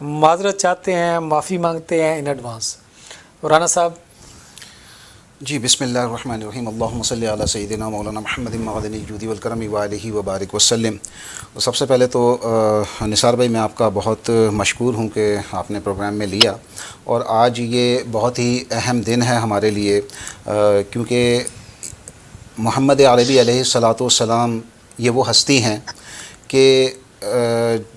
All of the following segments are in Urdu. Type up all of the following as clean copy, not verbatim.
معذرت چاہتے ہیں, معافی مانگتے ہیں ان ایڈوانس. رانا صاحب. جی بسم اللہ الرحمن الرحیم. اللہم صلی علی سیدنا مولانا محمد معدن الجود والکرم وآلہ وبارک وسلم. سب سے پہلے تو نثار بھائی میں آپ کا بہت مشکور ہوں کہ آپ نے پروگرام میں لیا, اور آج یہ بہت ہی اہم دن ہے ہمارے لیے, کیونکہ محمد عربی علیہ الصلاۃ والسلام یہ وہ ہستی ہیں کہ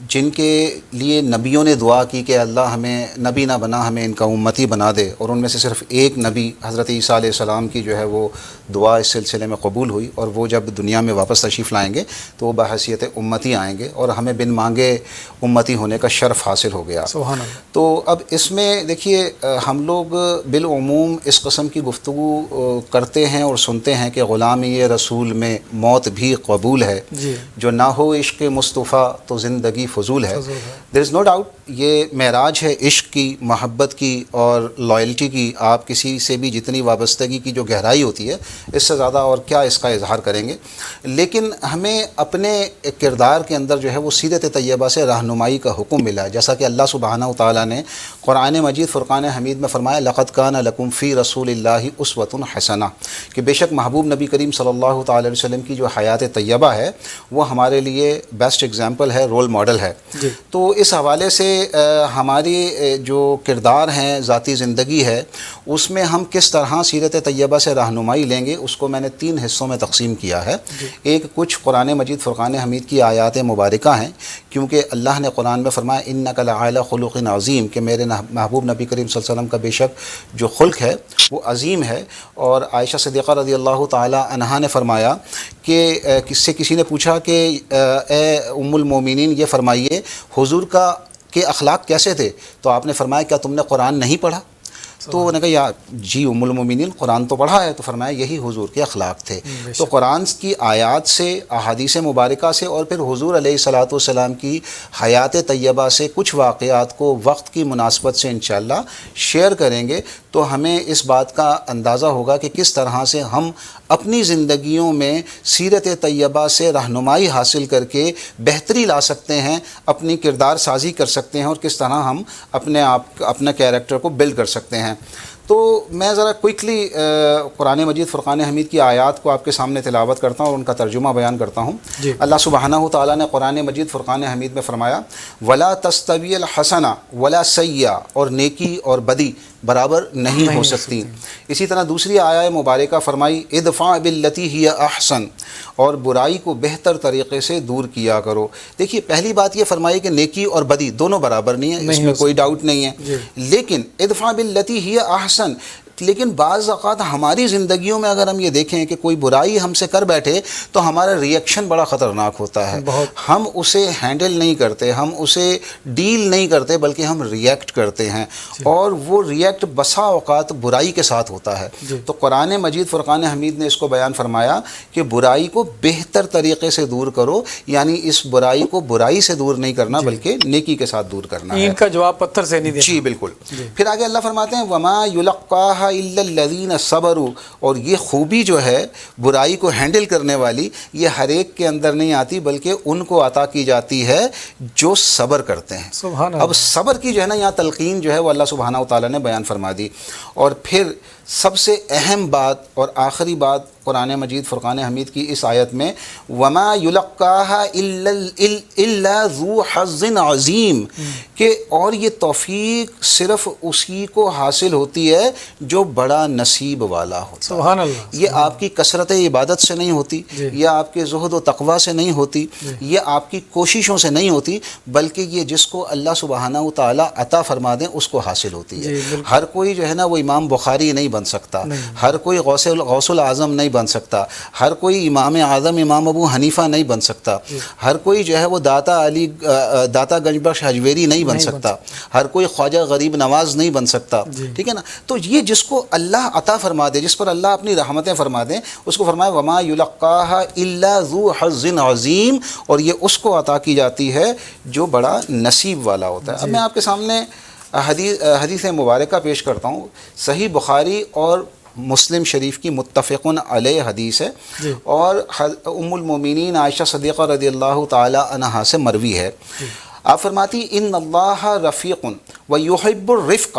جن کے لیے نبیوں نے دعا کی کہ اللہ ہمیں نبی نہ بنا, ہمیں ان کا امتی بنا دے, اور ان میں سے صرف ایک نبی حضرت عیسیٰ علیہ السلام کی جو ہے وہ دعا اس سلسلے میں قبول ہوئی, اور وہ جب دنیا میں واپس تشریف لائیں گے تو وہ بحیثیت امتی آئیں گے, اور ہمیں بن مانگے امتی ہونے کا شرف حاصل ہو گیا. سبحان اللہ. تو اب اس میں دیکھیے ہم لوگ بالعموم اس قسم کی گفتگو کرتے ہیں اور سنتے ہیں کہ غلامی رسول میں موت بھی قبول ہے, جی. جو نہ ہو عشق مصطفیٰ تو زندگی فضول ہے. دیر از نو ڈاؤٹ یہ معراج ہے عشق کی, محبت کی اور لائلٹی کی. آپ کسی سے بھی جتنی وابستگی کی جو گہرائی ہوتی ہے اس سے زیادہ اور کیا اس کا اظہار کریں گے, لیکن ہمیں اپنے کردار کے اندر جو ہے وہ سیرت طیبہ سے رہنمائی کا حکم ملا ہے, جیسا کہ اللہ سبحانہ و تعالیٰ نے قرآن مجید فرقان حمید میں فرمایا لقد کان لکم فی رسول اللہ اسوۃ حسنہ, کہ بے شک محبوب نبی کریم صلی اللہ تعالی علیہ وسلم کی جو حیات طیبہ ہے وہ ہمارے لیے بیسٹ ایگزامپل ہے, رول ماڈل ہے. جی. تو اس حوالے سے ہماری جو کردار ہیں, ذاتی زندگی ہے, اس میں ہم کس طرح سیرت طیبہ سے رہنمائی لیں گے اس کو میں نے 3 حصوں میں تقسیم کیا ہے. ایک کچھ قرآن مجید فرقان حمید کی آیات مبارکہ ہیں, کیونکہ اللہ نے قرآن میں فرمایا انک لعلی خلق عظیم, کہ میرے محبوب نبی کریم صلی اللہ علیہ وسلم کا بے شک جو خلق ہے وہ عظیم ہے. اور عائشہ صدیقہ رضی اللہ تعالی عنہا نے فرمایا کہ کسی نے پوچھا کہ اے ام المومنین یہ فرمائیے حضور کے اخلاق کیسے تھے, تو آپ نے فرمایا کیا تم نے قرآن نہیں پڑھا؟ تو انہوں نے کہا یا جی ام المومنین قرآن تو پڑھا ہے. تو فرمایا یہی حضور کے اخلاق تھے. تو قرآن کی آیات سے, احادیث مبارکہ سے, اور پھر حضور علیہ الصلاۃ والسلام کی حیات طیبہ سے کچھ واقعات کو وقت کی مناسبت سے انشاءاللہ شیئر کریں گے, تو ہمیں اس بات کا اندازہ ہوگا کہ کس طرح سے ہم اپنی زندگیوں میں سیرت طیبہ سے رہنمائی حاصل کر کے بہتری لا سکتے ہیں, اپنی کردار سازی کر سکتے ہیں, اور کس طرح ہم اپنا کیریکٹر کو بلڈ کر سکتے ہیں. تو میں ذرا کوئکلی قرآن مجید فرقان حمید کی آیات کو آپ کے سامنے تلاوت کرتا ہوں اور ان کا ترجمہ بیان کرتا ہوں. جی. اللہ سبحانہ و تعالیٰ نے قرآن مجید فرقان حمید میں فرمایا ولا تستوی الحسنہ ولا سیئہ, اور نیکی اور بدی برابر نہیں ہو سکتی. اسی طرح دوسری آیہ مبارکہ فرمائی ادفع باللتی ہی احسن, اور برائی کو بہتر طریقے سے دور کیا کرو. دیکھیے پہلی بات یہ فرمائی کہ نیکی اور بدی دونوں برابر نہیں ہیں, اس میں کوئی ڈاؤٹ نہیں ہے, لیکن ادفع باللتی ہی احسن, لیکن بعض اوقات ہماری زندگیوں میں اگر ہم یہ دیکھیں کہ کوئی برائی ہم سے کر بیٹھے تو ہمارا ریئیکشن بڑا خطرناک ہوتا ہے. ہم اسے ہینڈل نہیں کرتے, ہم اسے ڈیل نہیں کرتے, بلکہ ہم ریئیکٹ کرتے ہیں, اور وہ ریئیکٹ بسا اوقات برائی کے ساتھ ہوتا ہے. تو قرآن مجید فرقان حمید نے اس کو بیان فرمایا کہ برائی کو بہتر طریقے سے دور کرو, یعنی اس برائی کو برائی سے دور نہیں کرنا بلکہ نیکی کے ساتھ دور کرنا ہے. ان کا جواب پتھر سے نہیں دینا. جی بالکل. پھر آگے اللہ فرماتے ہیں وما یلقاها الا الذین صبروا, اور یہ خوبی جو ہے برائی کو ہینڈل کرنے والی یہ ہر ایک کے اندر نہیں آتی بلکہ ان کو عطا کی جاتی ہے جو صبر کرتے ہیں. سبحان اللہ. اب صبر کی جو ہے نا یہاں تلقین جو ہے وہ اللہ سبحانہ و تعالیٰ نے بیان فرما دی. اور پھر سب سے اہم بات اور آخری بات قرآن مجید فرقان حمید کی اس آیت میں وما یلقاها الا ذو حظ عظیم, کہ اور یہ توفیق صرف اسی کو حاصل ہوتی ہے جو بڑا نصیب والا ہوتا ہے. سبحان اللہ. یہ آپ کی کثرت عبادت سے نہیں ہوتی, یا آپ کے زہد و تقوی سے نہیں ہوتی, یہ آپ کی کوششوں سے نہیں ہوتی, بلکہ یہ جس کو اللہ سبحانہ و تعالیٰ عطا فرما دیں اس کو حاصل ہوتی ہے. ہر کوئی جو ہے نا وہ امام بخاری نہیں بن سکتا, ہر کوئی غوث الاعظم نہیں بن سکتا, ہر کوئی امام اعظم امام ابو حنیفہ نہیں بن سکتا, ہر کوئی جو ہے وہ داتا گنج بخش حجویری نہیں بن سکتا, ہر کوئی خواجہ غریب نواز نہیں بن سکتا. ٹھیک ہے نا. تو یہ جس کو اللہ عطا فرما دے, جس پر اللہ اپنی رحمتیں فرما دیں, اس کو فرمایا وما یلقاها الا ذو حظ عظیم, اور یہ اس کو عطا کی جاتی ہے جو بڑا نصیب والا ہوتا ہے. اب میں آپ کے سامنے حدیث مبارکہ پیش کرتا ہوں. صحیح بخاری اور مسلم شریف کی متفقن علیہ حدیث ہے, اور ام المومنین عائشہ صدیقہ رضی اللہ تعالی عنہا سے مروی ہے. آپ فرماتی ان اللہ رفیق ویحب الرفق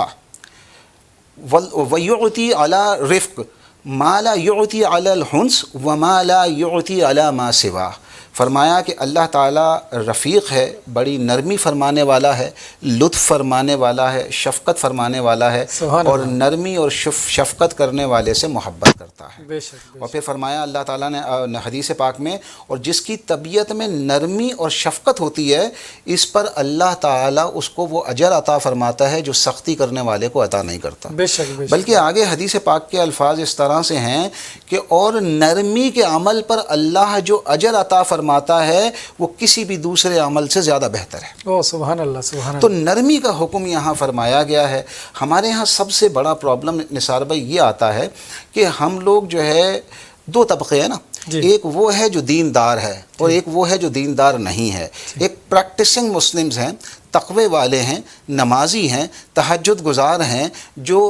ویعطی علی رفق ما لا یعطی علی الحنس وما لا یعطی علی ما سوا. فرمایا کہ اللہ تعالیٰ رفیق ہے، بڑی نرمی فرمانے والا ہے، لطف فرمانے والا ہے، شفقت فرمانے والا ہے، اور نرمی اور شفقت کرنے والے سے محبت کرتا ہے. بے شک. اور پھر فرمایا اللہ تعالیٰ نے حدیث پاک میں، اور جس کی طبیعت میں نرمی اور شفقت ہوتی ہے اس پر اللہ تعالیٰ اس کو وہ اجر عطا فرماتا ہے جو سختی کرنے والے کو عطا نہیں کرتا. بے شک. بلکہ آگے حدیث پاک کے الفاظ اس طرح سے ہیں کہ اور نرمی کے عمل پر اللہ جو اجر عطا فرماتا ہے وہ کسی بھی دوسرے عمل سے زیادہ بہتر ہے. او سبحان اللہ سبحان اللہ. تو نرمی کا حکم یہاں فرمایا گیا ہے. ہمارے ہاں سب سے بڑا پرابلم نثار بھائی یہ آتا ہے کہ ہم لوگ جو ہے دو طبقے ہیں نا، ایک وہ ہے جو دیندار ہے اور ایک وہ ہے جو دیندار نہیں ہے. ایک پریکٹسنگ مسلمز ہیں، تقوی والے ہیں، نمازی ہیں، تہجد گزار ہیں، جو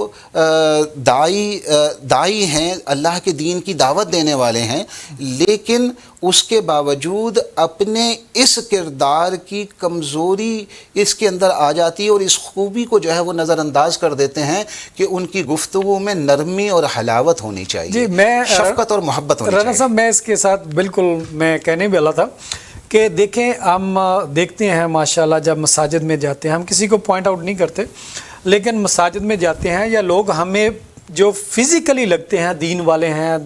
دائی ہیں، اللہ کے دین کی دعوت دینے والے ہیں، لیکن اس کے باوجود اپنے اس کردار کی کمزوری اس کے اندر آ جاتی ہے اور اس خوبی کو جو ہے وہ نظر انداز کر دیتے ہیں کہ ان کی گفتگو میں نرمی اور حلاوت ہونی چاہیے، شفقت اور محبت ہونی چاہیے. رانا صاحب میں اس کے ساتھ بالکل میں کہنے بھی والا تھا کہ دیکھیں ہم دیکھتے ہیں ماشاءاللہ جب مساجد میں جاتے ہیں، ہم کسی کو پوائنٹ آؤٹ نہیں کرتے، لیکن مساجد میں جاتے ہیں یا لوگ ہمیں جو فزیکلی لگتے ہیں دین والے ہیں،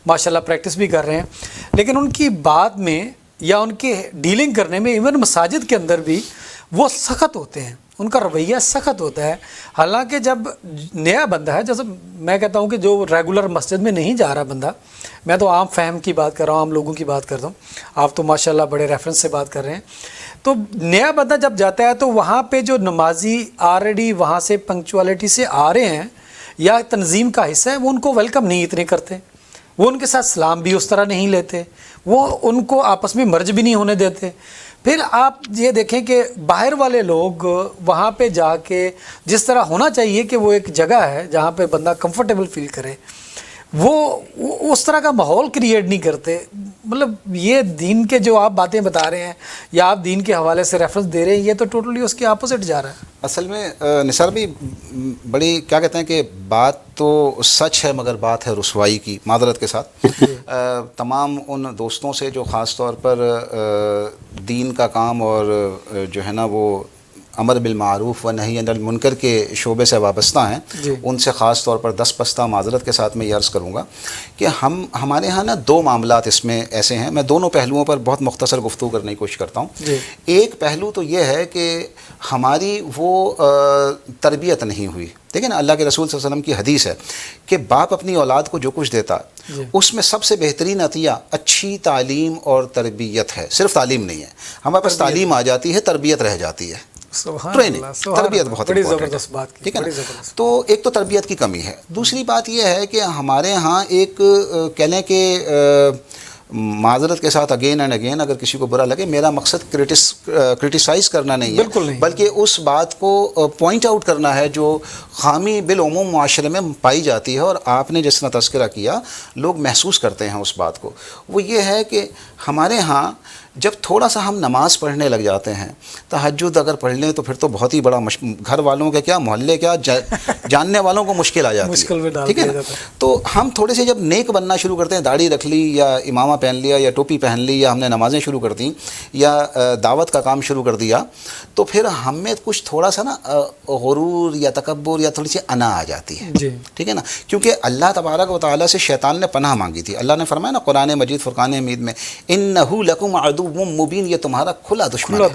ماشاءاللہ پریکٹس بھی کر رہے ہیں، لیکن ان کی بات میں یا ان کے ڈیلنگ کرنے میں ایون مساجد کے اندر بھی وہ سخت ہوتے ہیں، ان کا رویہ سخت ہوتا ہے. حالانکہ جب نیا بندہ ہے، جیسے میں کہتا ہوں کہ جو ریگولر مسجد میں نہیں جا رہا بندہ، میں تو عام فہم کی بات کر رہا ہوں، عام لوگوں کی بات کرتا ہوں، آپ تو ماشاءاللہ بڑے ریفرنس سے بات کر رہے ہیں. تو نیا بندہ جب جاتا ہے تو وہاں پہ جو نمازی آلریڈی وہاں سے پنکچوالٹی سے آ رہے ہیں یا تنظیم کا حصہ ہے، وہ ان کو ویلکم نہیں اتنے کرتے، وہ ان کے ساتھ سلام بھی اس طرح نہیں لیتے، وہ ان کو آپس میں مرج بھی نہیں ہونے دیتے. پھر آپ یہ دیکھیں کہ باہر والے لوگ وہاں پہ جا کے جس طرح ہونا چاہیے کہ وہ ایک جگہ ہے جہاں پہ بندہ کمفرٹیبل فیل کرے، وہ اس طرح کا ماحول کریٹ نہیں کرتے. مطلب یہ دین کے جو آپ باتیں بتا رہے ہیں یا آپ دین کے حوالے سے ریفرنس دے رہے ہیں، یہ تو ٹوٹلی اس کے اپوزٹ جا رہا ہے. اصل میں نثار بھی بڑی کیا کہتے ہیں کہ بات تو سچ ہے مگر بات ہے رسوائی کی، معذرت کے ساتھ. تمام ان دوستوں سے جو خاص طور پر دین کا کام اور جو ہے نا وہ امر بالمعروف و نہی عن المنکر کے شعبے سے وابستہ ہیں، ان سے خاص طور پر دس پستہ معذرت کے ساتھ میں یہ عرض کروں گا کہ ہمارے ہاں نا دو معاملات اس میں ایسے ہیں. میں دونوں پہلوؤں پر بہت مختصر گفتگو کرنے کی کوشش کرتا ہوں. ایک پہلو تو یہ ہے کہ ہماری وہ تربیت نہیں ہوئی. دیکھیں نا اللہ کے رسول صلی اللہ علیہ وسلم کی حدیث ہے کہ باپ اپنی اولاد کو جو کچھ دیتا اس میں سب سے بہترین عطیہ اچھی تعلیم اور تربیت ہے. صرف تعلیم نہیں ہے، ہمارے پاس تعلیم آ جاتی ہے، تربیت رہ جاتی ہے. ٹریننگ، تربیت بہت امپورٹنٹ ہے، ٹھیک ہے نا. تو ایک تو تربیت کی کمی ہے. دوسری بات یہ ہے کہ ہمارے ہاں ایک کہہ لیں کہ معذرت کے ساتھ اگین اینڈ اگین اگر کسی کو برا لگے، میرا مقصد کرٹیسائز کرنا نہیں ہے، بلکہ اس بات کو پوائنٹ آؤٹ کرنا ہے جو خامی بالعموم معاشرے میں پائی جاتی ہے، اور آپ نے جس طرح تذکرہ کیا لوگ محسوس کرتے ہیں اس بات کو. وہ یہ ہے کہ ہمارے ہاں جب تھوڑا سا ہم نماز پڑھنے لگ جاتے ہیں، تہجد اگر پڑھ لیں تو پھر تو بہت ہی بڑا گھر والوں کے کیا، محلے کیا، جاننے والوں کو مشکل آ جاتی ہے، ٹھیک ہے نا. تو ہم تھوڑے سے جب نیک بننا شروع کرتے ہیں، داڑھی رکھ لی یا امامہ پہن لیا یا ٹوپی پہن لی یا ہم نے نمازیں شروع کر دیں یا دعوت کا کام شروع کر دیا، تو پھر ہم میں کچھ تھوڑا سا نا غرور یا تکبر یا تھوڑی سی انا آ جاتی ہے، ٹھیک ہے نا. کیونکہ اللہ تبارک و تعالیٰ سے شیطان نے پناہ مانگی تھی. اللہ نے فرمایا نا قرآن مجید فرقان حمید میں، انہ لکم عدو مبین، یہ تمہارا کھلا دشمن ہے،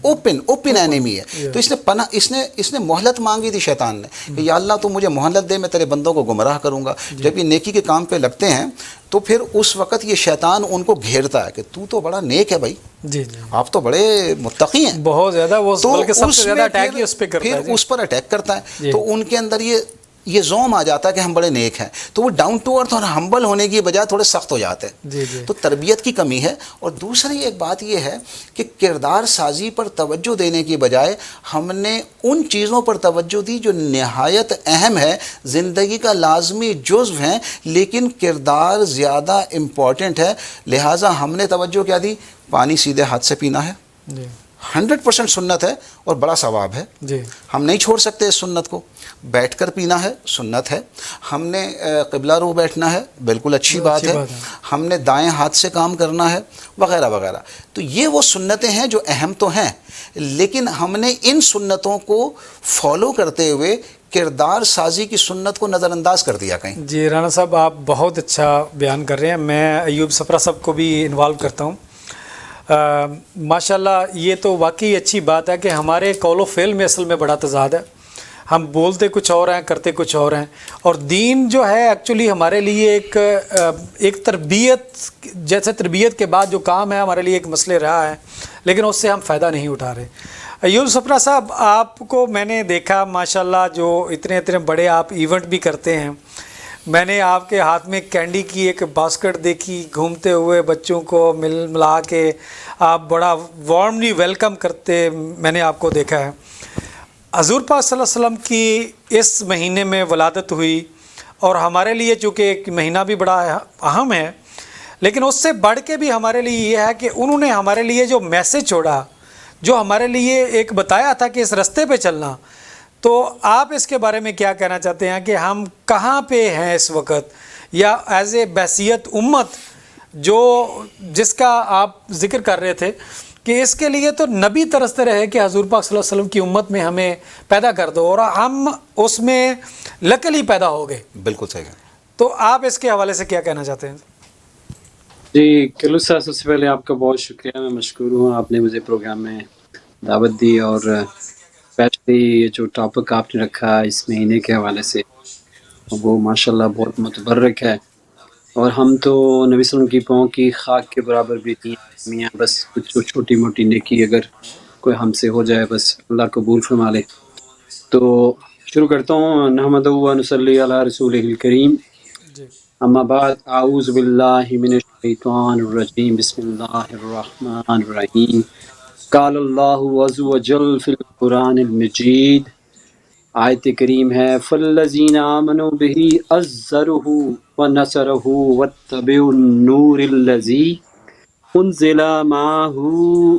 اوپن اینیمی ہے. تو اس نے پناہ اس نے مہلت مانگی تھی شیطان نے کہ یا اللہ تو مجھے مہلت دے، میں تیرے بندوں کو گمراہ کروں گا. جب یہ نیکی کے کام پہ لگتے ہیں تو پھر اس وقت یہ شیطان ان کو گھیرتا ہے کہ تو بڑا نیک ہے بھائی، آپ تو بڑے متقی ہیں، بہت زیادہ، وہ بلکہ سب سے زیادہ اٹیک ہی اس پہ کرتا ہے، پھر اس پر اٹیک کرتا ہے. تو ان کے اندر یہ زوم آ جاتا ہے کہ ہم بڑے نیک ہیں، تو وہ ڈاؤن ٹو ارتھ اور ہمبل ہونے کی بجائے تھوڑے سخت ہو جاتے ہیں. تو تربیت کی کمی ہے. اور دوسری ایک بات یہ ہے کہ کردار سازی پر توجہ دینے کی بجائے ہم نے ان چیزوں پر توجہ دی جو نہایت اہم ہے، زندگی کا لازمی جزو ہیں، لیکن کردار زیادہ امپورٹنٹ ہے. لہٰذا ہم نے توجہ کیا دی؟ پانی سیدھے ہاتھ سے پینا ہے، 100% سنت ہے اور بڑا ثواب ہے. جی ہم نہیں چھوڑ سکتے اس سنت کو. بیٹھ کر پینا ہے سنت ہے. ہم نے قبلہ رو بیٹھنا ہے بالکل اچھی بات ہے. ہم نے دائیں ہاتھ سے کام کرنا ہے وغیرہ وغیرہ. تو یہ وہ سنتیں ہیں جو اہم تو ہیں، لیکن ہم نے ان سنتوں کو فالو کرتے ہوئے کردار سازی کی سنت کو نظر انداز کر دیا کہیں. جی رانا صاحب آپ بہت اچھا بیان کر رہے ہیں. میں ایوب صفرا صاحب کو بھی انوالو کرتا ہوں. ماشاءاللہ یہ تو واقعی اچھی بات ہے کہ ہمارے قول و فعل میں اصل میں بڑا تضاد ہے. ہم بولتے کچھ اور ہیں، کرتے کچھ اور ہیں. اور دین جو ہے ایکچولی ہمارے لیے ایک تربیت، جیسے تربیت کے بعد جو کام ہے ہمارے لیے ایک مسئلہ رہا ہے، لیکن اس سے ہم فائدہ نہیں اٹھا رہے. ایوب صفرا صاحب آپ کو میں نے دیکھا ماشاءاللہ جو اتنے بڑے آپ ایونٹ بھی کرتے ہیں. میں نے آپ کے ہاتھ میں کینڈی کی ایک باسکٹ دیکھی گھومتے ہوئے، بچوں کو ملا کے آپ بڑا وارملی ویلکم کرتے میں نے آپ کو دیکھا ہے. حضور پاک صلی اللہ علیہ وسلم کی اس مہینے میں ولادت ہوئی، اور ہمارے لیے چونکہ ایک مہینہ بھی بڑا اہم ہے، لیکن اس سے بڑھ کے بھی ہمارے لیے یہ ہے کہ انہوں نے ہمارے لیے جو میسج چھوڑا، جو ہمارے لیے ایک بتایا تھا کہ اس رستے پہ چلنا. تو آپ اس کے بارے میں کیا کہنا چاہتے ہیں کہ ہم کہاں پہ ہیں اس وقت، یا ایز اے بحیثیت امت جس کا آپ ذکر کر رہے تھے کہ اس کے لیے تو نبی ترستے رہے کہ حضور پاک صلی اللہ علیہ وسلم کی امت میں ہمیں پیدا کر دو، اور ہم اس میں لکلی پیدا ہو گئے. بالکل صحیح ہے. تو آپ اس کے حوالے سے کیا کہنا چاہتے ہیں؟ جی کلو صاحب، سب سے پہلے آپ کا بہت شکریہ. میں مشکور ہوں، آپ نے مجھے پروگرام میں دعوت دی، اور اسپیشلی یہ جو ٹاپک آپ نے رکھا اس مہینے کے حوالے سے وہ ماشاءاللہ بہت متبرک ہے. اور ہم تو نبی صلی اللہ علیہ وسلم کی پاؤں کی خاک کے برابر بھی نہیں ہیں میاں، بس کچھ چھوٹی موٹی نیکی اگر کوئی ہم سے ہو جائے بس اللہ قبول فرما لے. تو شروع کرتا ہوں. نحمد و نصلی علی رسول الکریم. جی اما بعد، اعوذ باللہ من الشیطان الرجیم، بسم اللہ الرحمن الرحیم. قال اللہ عز وجل فی القرآن المجید. آیت کریم ہے فالذین آمنوا بہ عزرہ ونصرہ واتبعوا النور الذی انزل معہ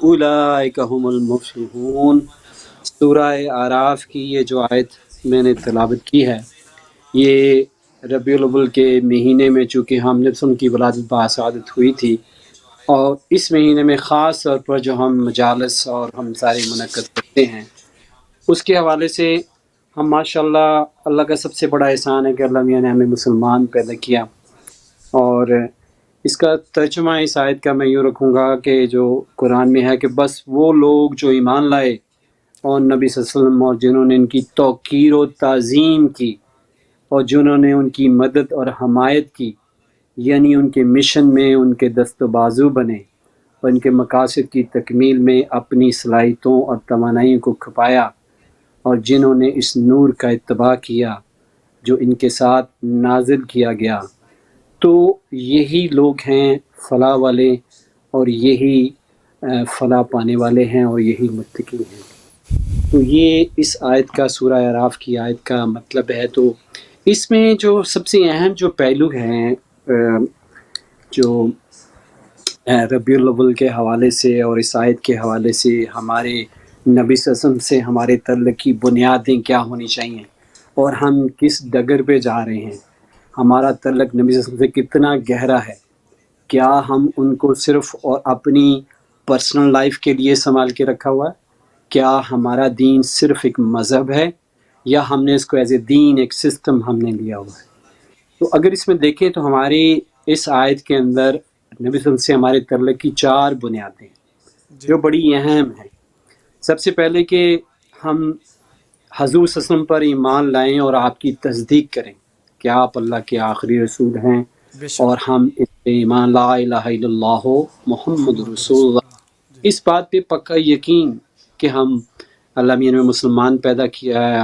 اولئک هم المفلحون. سورہ اعراف کی یہ جو آیت میں نے تلاوت کی ہے، یہ ربیع الاول کے مہینے میں چونکہ ہم نبی صلی اللہ علیہ وسلم کی ولادت باسعادت ہوئی تھی، اور اس مہینے میں خاص طور پر جو ہم مجالس اور ہم سارے منعقد کرتے ہیں، اس کے حوالے سے ہم ماشاءاللہ اللہ کا سب سے بڑا احسان ہے کہ اللہ میاں نے ہمیں مسلمان پیدا کیا. اور اس کا ترجمہ اس آیت کا میں یوں رکھوں گا کہ جو قرآن میں ہے کہ بس وہ لوگ جو ایمان لائے اور نبی صلی اللہ علیہ وسلم، اور جنہوں نے ان کی توقیر و تعظیم کی، اور جنہوں نے ان کی مدد اور حمایت کی، یعنی ان کے مشن میں ان کے دست و بازو بنے، اور ان کے مقاصد کی تکمیل میں اپنی صلاحیتوں اور توانائیوں کو کھپایا، اور جنہوں نے اس نور کا اتباع کیا جو ان کے ساتھ نازل کیا گیا، تو یہی لوگ ہیں فلاح والے، اور یہی فلاح پانے والے ہیں، اور یہی متقی ہیں. تو یہ اس آیت کا، سورہ اعراف کی آیت کا مطلب ہے. تو اس میں جو سب سے اہم جو پہلو ہیں جو ربیع الاول کے حوالے سے اور اس آیت کے حوالے سے ہمارے نبی صلی اللہ علیہ وسلم سے ہمارے تعلق کی بنیادیں کیا ہونی چاہیے، اور ہم کس ڈگر پہ جا رہے ہیں، ہمارا تعلق نبی صلی اللہ علیہ وسلم سے کتنا گہرا ہے. کیا ہم ان کو صرف اور اپنی پرسنل لائف کے لیے سنبھال کے رکھا ہوا ہے؟ کیا ہمارا دین صرف ایک مذہب ہے، یا ہم نے اس کو ایز اے دین، ایک سسٹم ہم نے لیا ہوا ہے؟ تو اگر اس میں دیکھیں تو ہماری اس آیت کے اندر نبی صلی اللہ علیہ وسلم سے ہمارے تعلق کی 4 بنیادیں ہیں جو بڑی اہم ہیں. سب سے پہلے کہ ہم حضور صلی اللہ علیہ وسلم پر ایمان لائیں اور آپ کی تصدیق کریں کہ آپ اللہ کے آخری رسول ہیں، اور ہم اس پہ ایمان، لا الہ الا اللہ محمد رسول اللہ، اس بات پہ پکا یقین کہ ہم اللہ میاں نے مسلمان پیدا کیا ہے،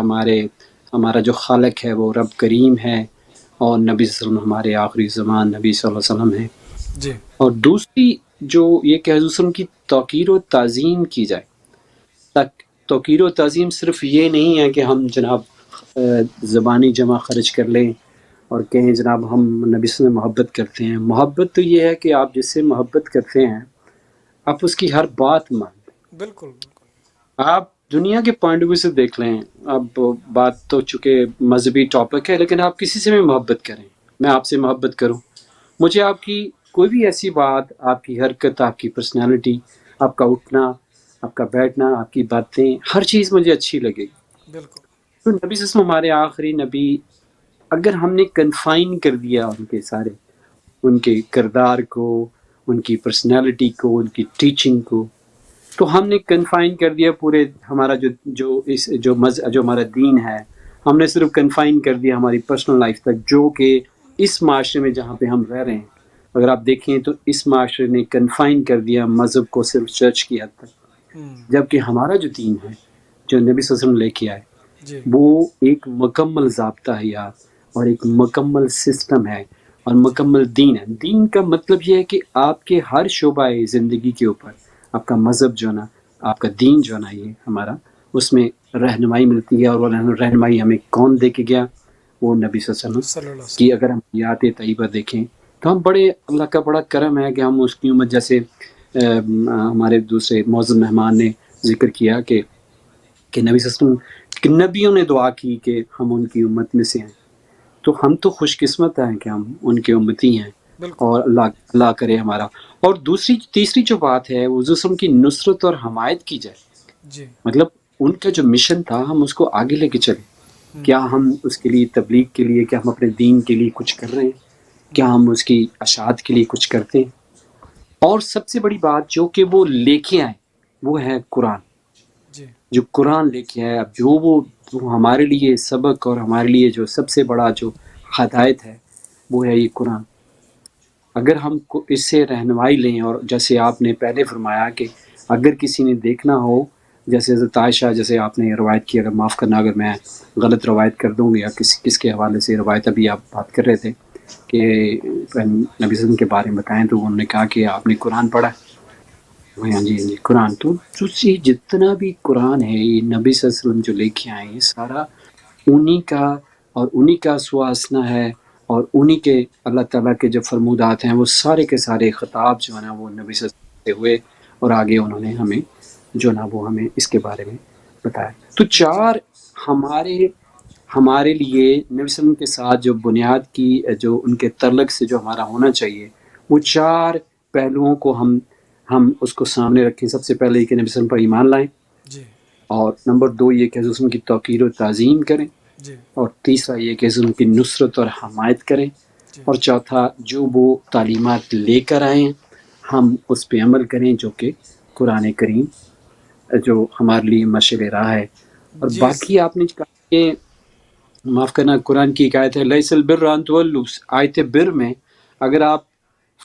ہمارا جو خالق ہے وہ رب کریم ہے، اور نبی صلی اللہ علیہ وسلم ہمارے آخری زمان نبی صلی اللہ علیہ وسلم ہیں. جی اور دوسری جو یہ کہ حضور صلی اللہ علیہ وسلم کی توقیر و تعظیم کی جائے. توقیر و تعظیم صرف یہ نہیں ہے کہ ہم جناب زبانی جمع خرچ کر لیں اور کہیں جناب ہم نبی صلی اللہ علیہ وسلم محبت کرتے ہیں. محبت تو یہ ہے کہ آپ جس سے محبت کرتے ہیں آپ اس کی ہر بات مانیں، بالکل بالکل. آپ دنیا کے پوائنٹ آف ویو سے دیکھ لیں. اب بات تو چونکہ مذہبی ٹاپک ہے، لیکن آپ کسی سے بھی محبت کریں، میں آپ سے محبت کروں، مجھے آپ کی کوئی بھی ایسی بات، آپ کی حرکت، آپ کی پرسنالٹی، آپ کا اٹھنا، آپ کا بیٹھنا، آپ کی باتیں، ہر چیز مجھے اچھی لگے گی. بالکل. تو نبی صلی اللہ علیہ وسلم ہمارے آخری نبی، اگر ہم نے کنفائن کر دیا ان کے سارے، ان کے کردار کو، ان کی پرسنالٹی کو، ان کی ٹیچنگ کو، تو ہم نے کنفائن کر دیا پورے ہمارا جو ہمارا دین ہے، ہم نے صرف کنفائن کر دیا ہماری پرسنل لائف تک، جو کہ اس معاشرے میں جہاں پہ ہم رہ رہے ہیں، اگر آپ دیکھیں تو اس معاشرے نے کنفائن کر دیا مذہب کو صرف چرچ کی حد تک. جبکہ ہمارا جو دین ہے، جو نبی صلی اللہ علیہ وسلم لے کے آئے، جی وہ ایک مکمل ضابطہ حیات اور ایک مکمل سسٹم ہے اور مکمل دین ہے. دین کا مطلب یہ ہے کہ آپ کے ہر شعبہ زندگی کے اوپر آپ کا مذہب جو ہے نا، آپ کا دین جو ہے نا، یہ ہمارا، اس میں رہنمائی ملتی ہے. اور وہ رہنمائی ہمیں کون دے کے گیا؟ وہ نبی صلی اللہ علیہ وسلم صلی اللہ علیہ کی. وسلم. اگر ہم حیات طیبہ دیکھیں تو ہم بڑے، اللہ کا بڑا کرم ہے کہ ہم اس کی امت، جیسے ہمارے دوسرے معزز مہمان نے ذکر کیا کہ نبی صلی اللہ علیہ وسلم کہ نبیوں نے دعا کی کہ ہم ان کی امت میں سے ہیں. تو ہم تو خوش قسمت ہیں کہ ہم ان کے امتی ہیں، بالکل. اور اللہ کرے ہمارا. اور تیسری جو بات ہے، وہ حضور کی نصرت اور حمایت کی جائے. جی. مطلب ان کا جو مشن تھا، ہم اس کو آگے لے کے چلیں. کیا ہم اس کے لیے تبلیغ کے لیے، کیا ہم اپنے دین کے لیے کچھ کر رہے ہیں؟ کیا ہم اس کی اشاعت کے لیے کچھ کرتے ہیں؟ اور سب سے بڑی بات جو کہ وہ لے کے آئے، وہ ہے قرآن. جی. جو قرآن لے کے آئے، اب جو وہ ہمارے لیے سبق اور ہمارے لیے جو سب سے بڑا جو ہدایت ہے، وہ ہے یہ قرآن. اگر ہم اس سے رہنمائی لیں، اور جیسے آپ نے پہلے فرمایا کہ اگر کسی نے دیکھنا ہو، جیسے حضرت عائشہ، جیسے آپ نے روایت کی، اگر معاف کرنا اگر میں غلط روایت کر دوں گی، یا کس کے حوالے سے روایت ابھی آپ بات کر رہے تھے کہ نبی صلی اللہ علیہ وسلم کے بارے میں بتائیں، تو انہوں نے کہا کہ آپ نے قرآن پڑھا. ہاں جی قرآن. تو جتنا بھی قرآن ہے، یہ نبی صلی اللہ علیہ وسلم جو لے کے آئے، یہ سارا انہی کا، اور انہی کا سواسنا ہے، اور انہی کے اللہ تعالیٰ کے جو فرمودات ہیں، وہ سارے کے سارے خطاب جو ہے نا، وہ نبی صلی اللہ علیہ وسلم سے ہوئے، اور آگے انہوں نے ہمیں جو نا وہ ہمیں اس کے بارے میں بتایا. تو چار ہمارے لیے نبی صلی اللہ علیہ وسلم کے ساتھ جو بنیاد کی، جو ان کے تعلق سے جو ہمارا ہونا چاہیے، وہ چار پہلوؤں کو ہم اس کو سامنے رکھیں. سب سے پہلے یہ کہ نبی صلی اللہ علیہ وسلم پر ایمان لائیں، جی. اور نمبر 2 یہ کہ حضور صلی اللہ علیہ وسلم کی توقیر و تعظیم کریں، جی. اور تیسرا یہ کہ حضور کی نصرت اور حمایت کریں، جی. اور چوتھا جو وہ تعلیمات لے کر آئیں ہم اس پہ عمل کریں، جو کہ قرآن کریم جو ہمارے لیے مشعل راہ ہے. اور جی. باقی آپ نے کہا کہ معاف کرنا، قرآن کی ایک آیت ہے لیس البر ان تولوا، آیت بر میں اگر آپ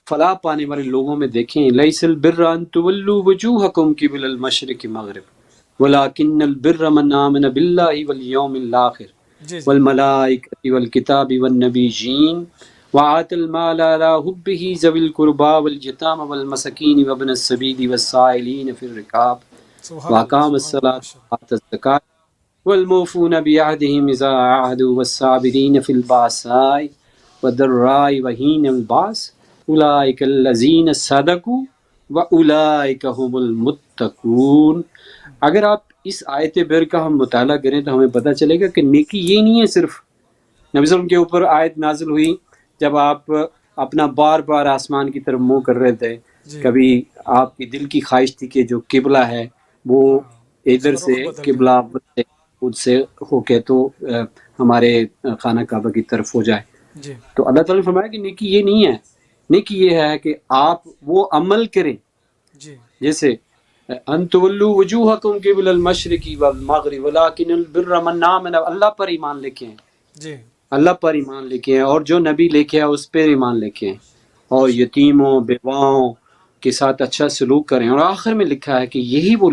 فلاح پانے والے لوگوں میں دیکھیں، لیس البر ان تولوا وجوہکم قبل المشرق مغرب ولکن البر من آمن باللہ والیوم الآخر جی. جی. والملائکۃ والکتاب والنبیین وآت المال علی حبہ ذوی القربى والیتامى والمساکین وابن السبیل والسائلین فی الرقاب سبحان اللہ. واقام سبحان اللہ. الصلاۃ ماشاء اللہ. وآت الزکاۃ والموفون بعہدہم اذا عاہدوا والصابرین فی البأساء والضراء وحین الباس اولئک الذین صدقوا واولئک هم المتقون. اگر آپ اس آیت بر کا ہم مطالعہ کریں تو ہمیں پتہ چلے گا کہ نیکی یہ نہیں ہے صرف نبی صلی اللہ علیہ وسلم کے اوپر آیت نازل ہوئی جب آپ اپنا بار بار آسمان کی طرف منہ کر رہے تھے. جی. کبھی آپ کی دل کی خواہش تھی کہ جو قبلہ ہے وہ ہاں. اس ادھر کا سے رخ بدل گیا. قبلہ خود سے ہو کے تو ہمارے خانہ کعبہ کی طرف ہو جائے. جی. تو اللہ تعالیٰ نے فرمایا کہ نیکی یہ نہیں ہے، نیکی یہ ہے کہ آپ وہ عمل کریں جی. جیسے ان تولوا وجوہکم قبل المشرق والمغرب ولکن البر من آمن، اللہ پر ایمان لے کے ہیں، جی. اللہ پر ایمان لے کے ہیں، اور جو نبی لے کے آیا اس پر ایمان لے کے ہیں، اور یتیموں بیواؤں کے ساتھ اچھا سلوک کریں. اور آخر میں لکھا ہے کہ یہی وہ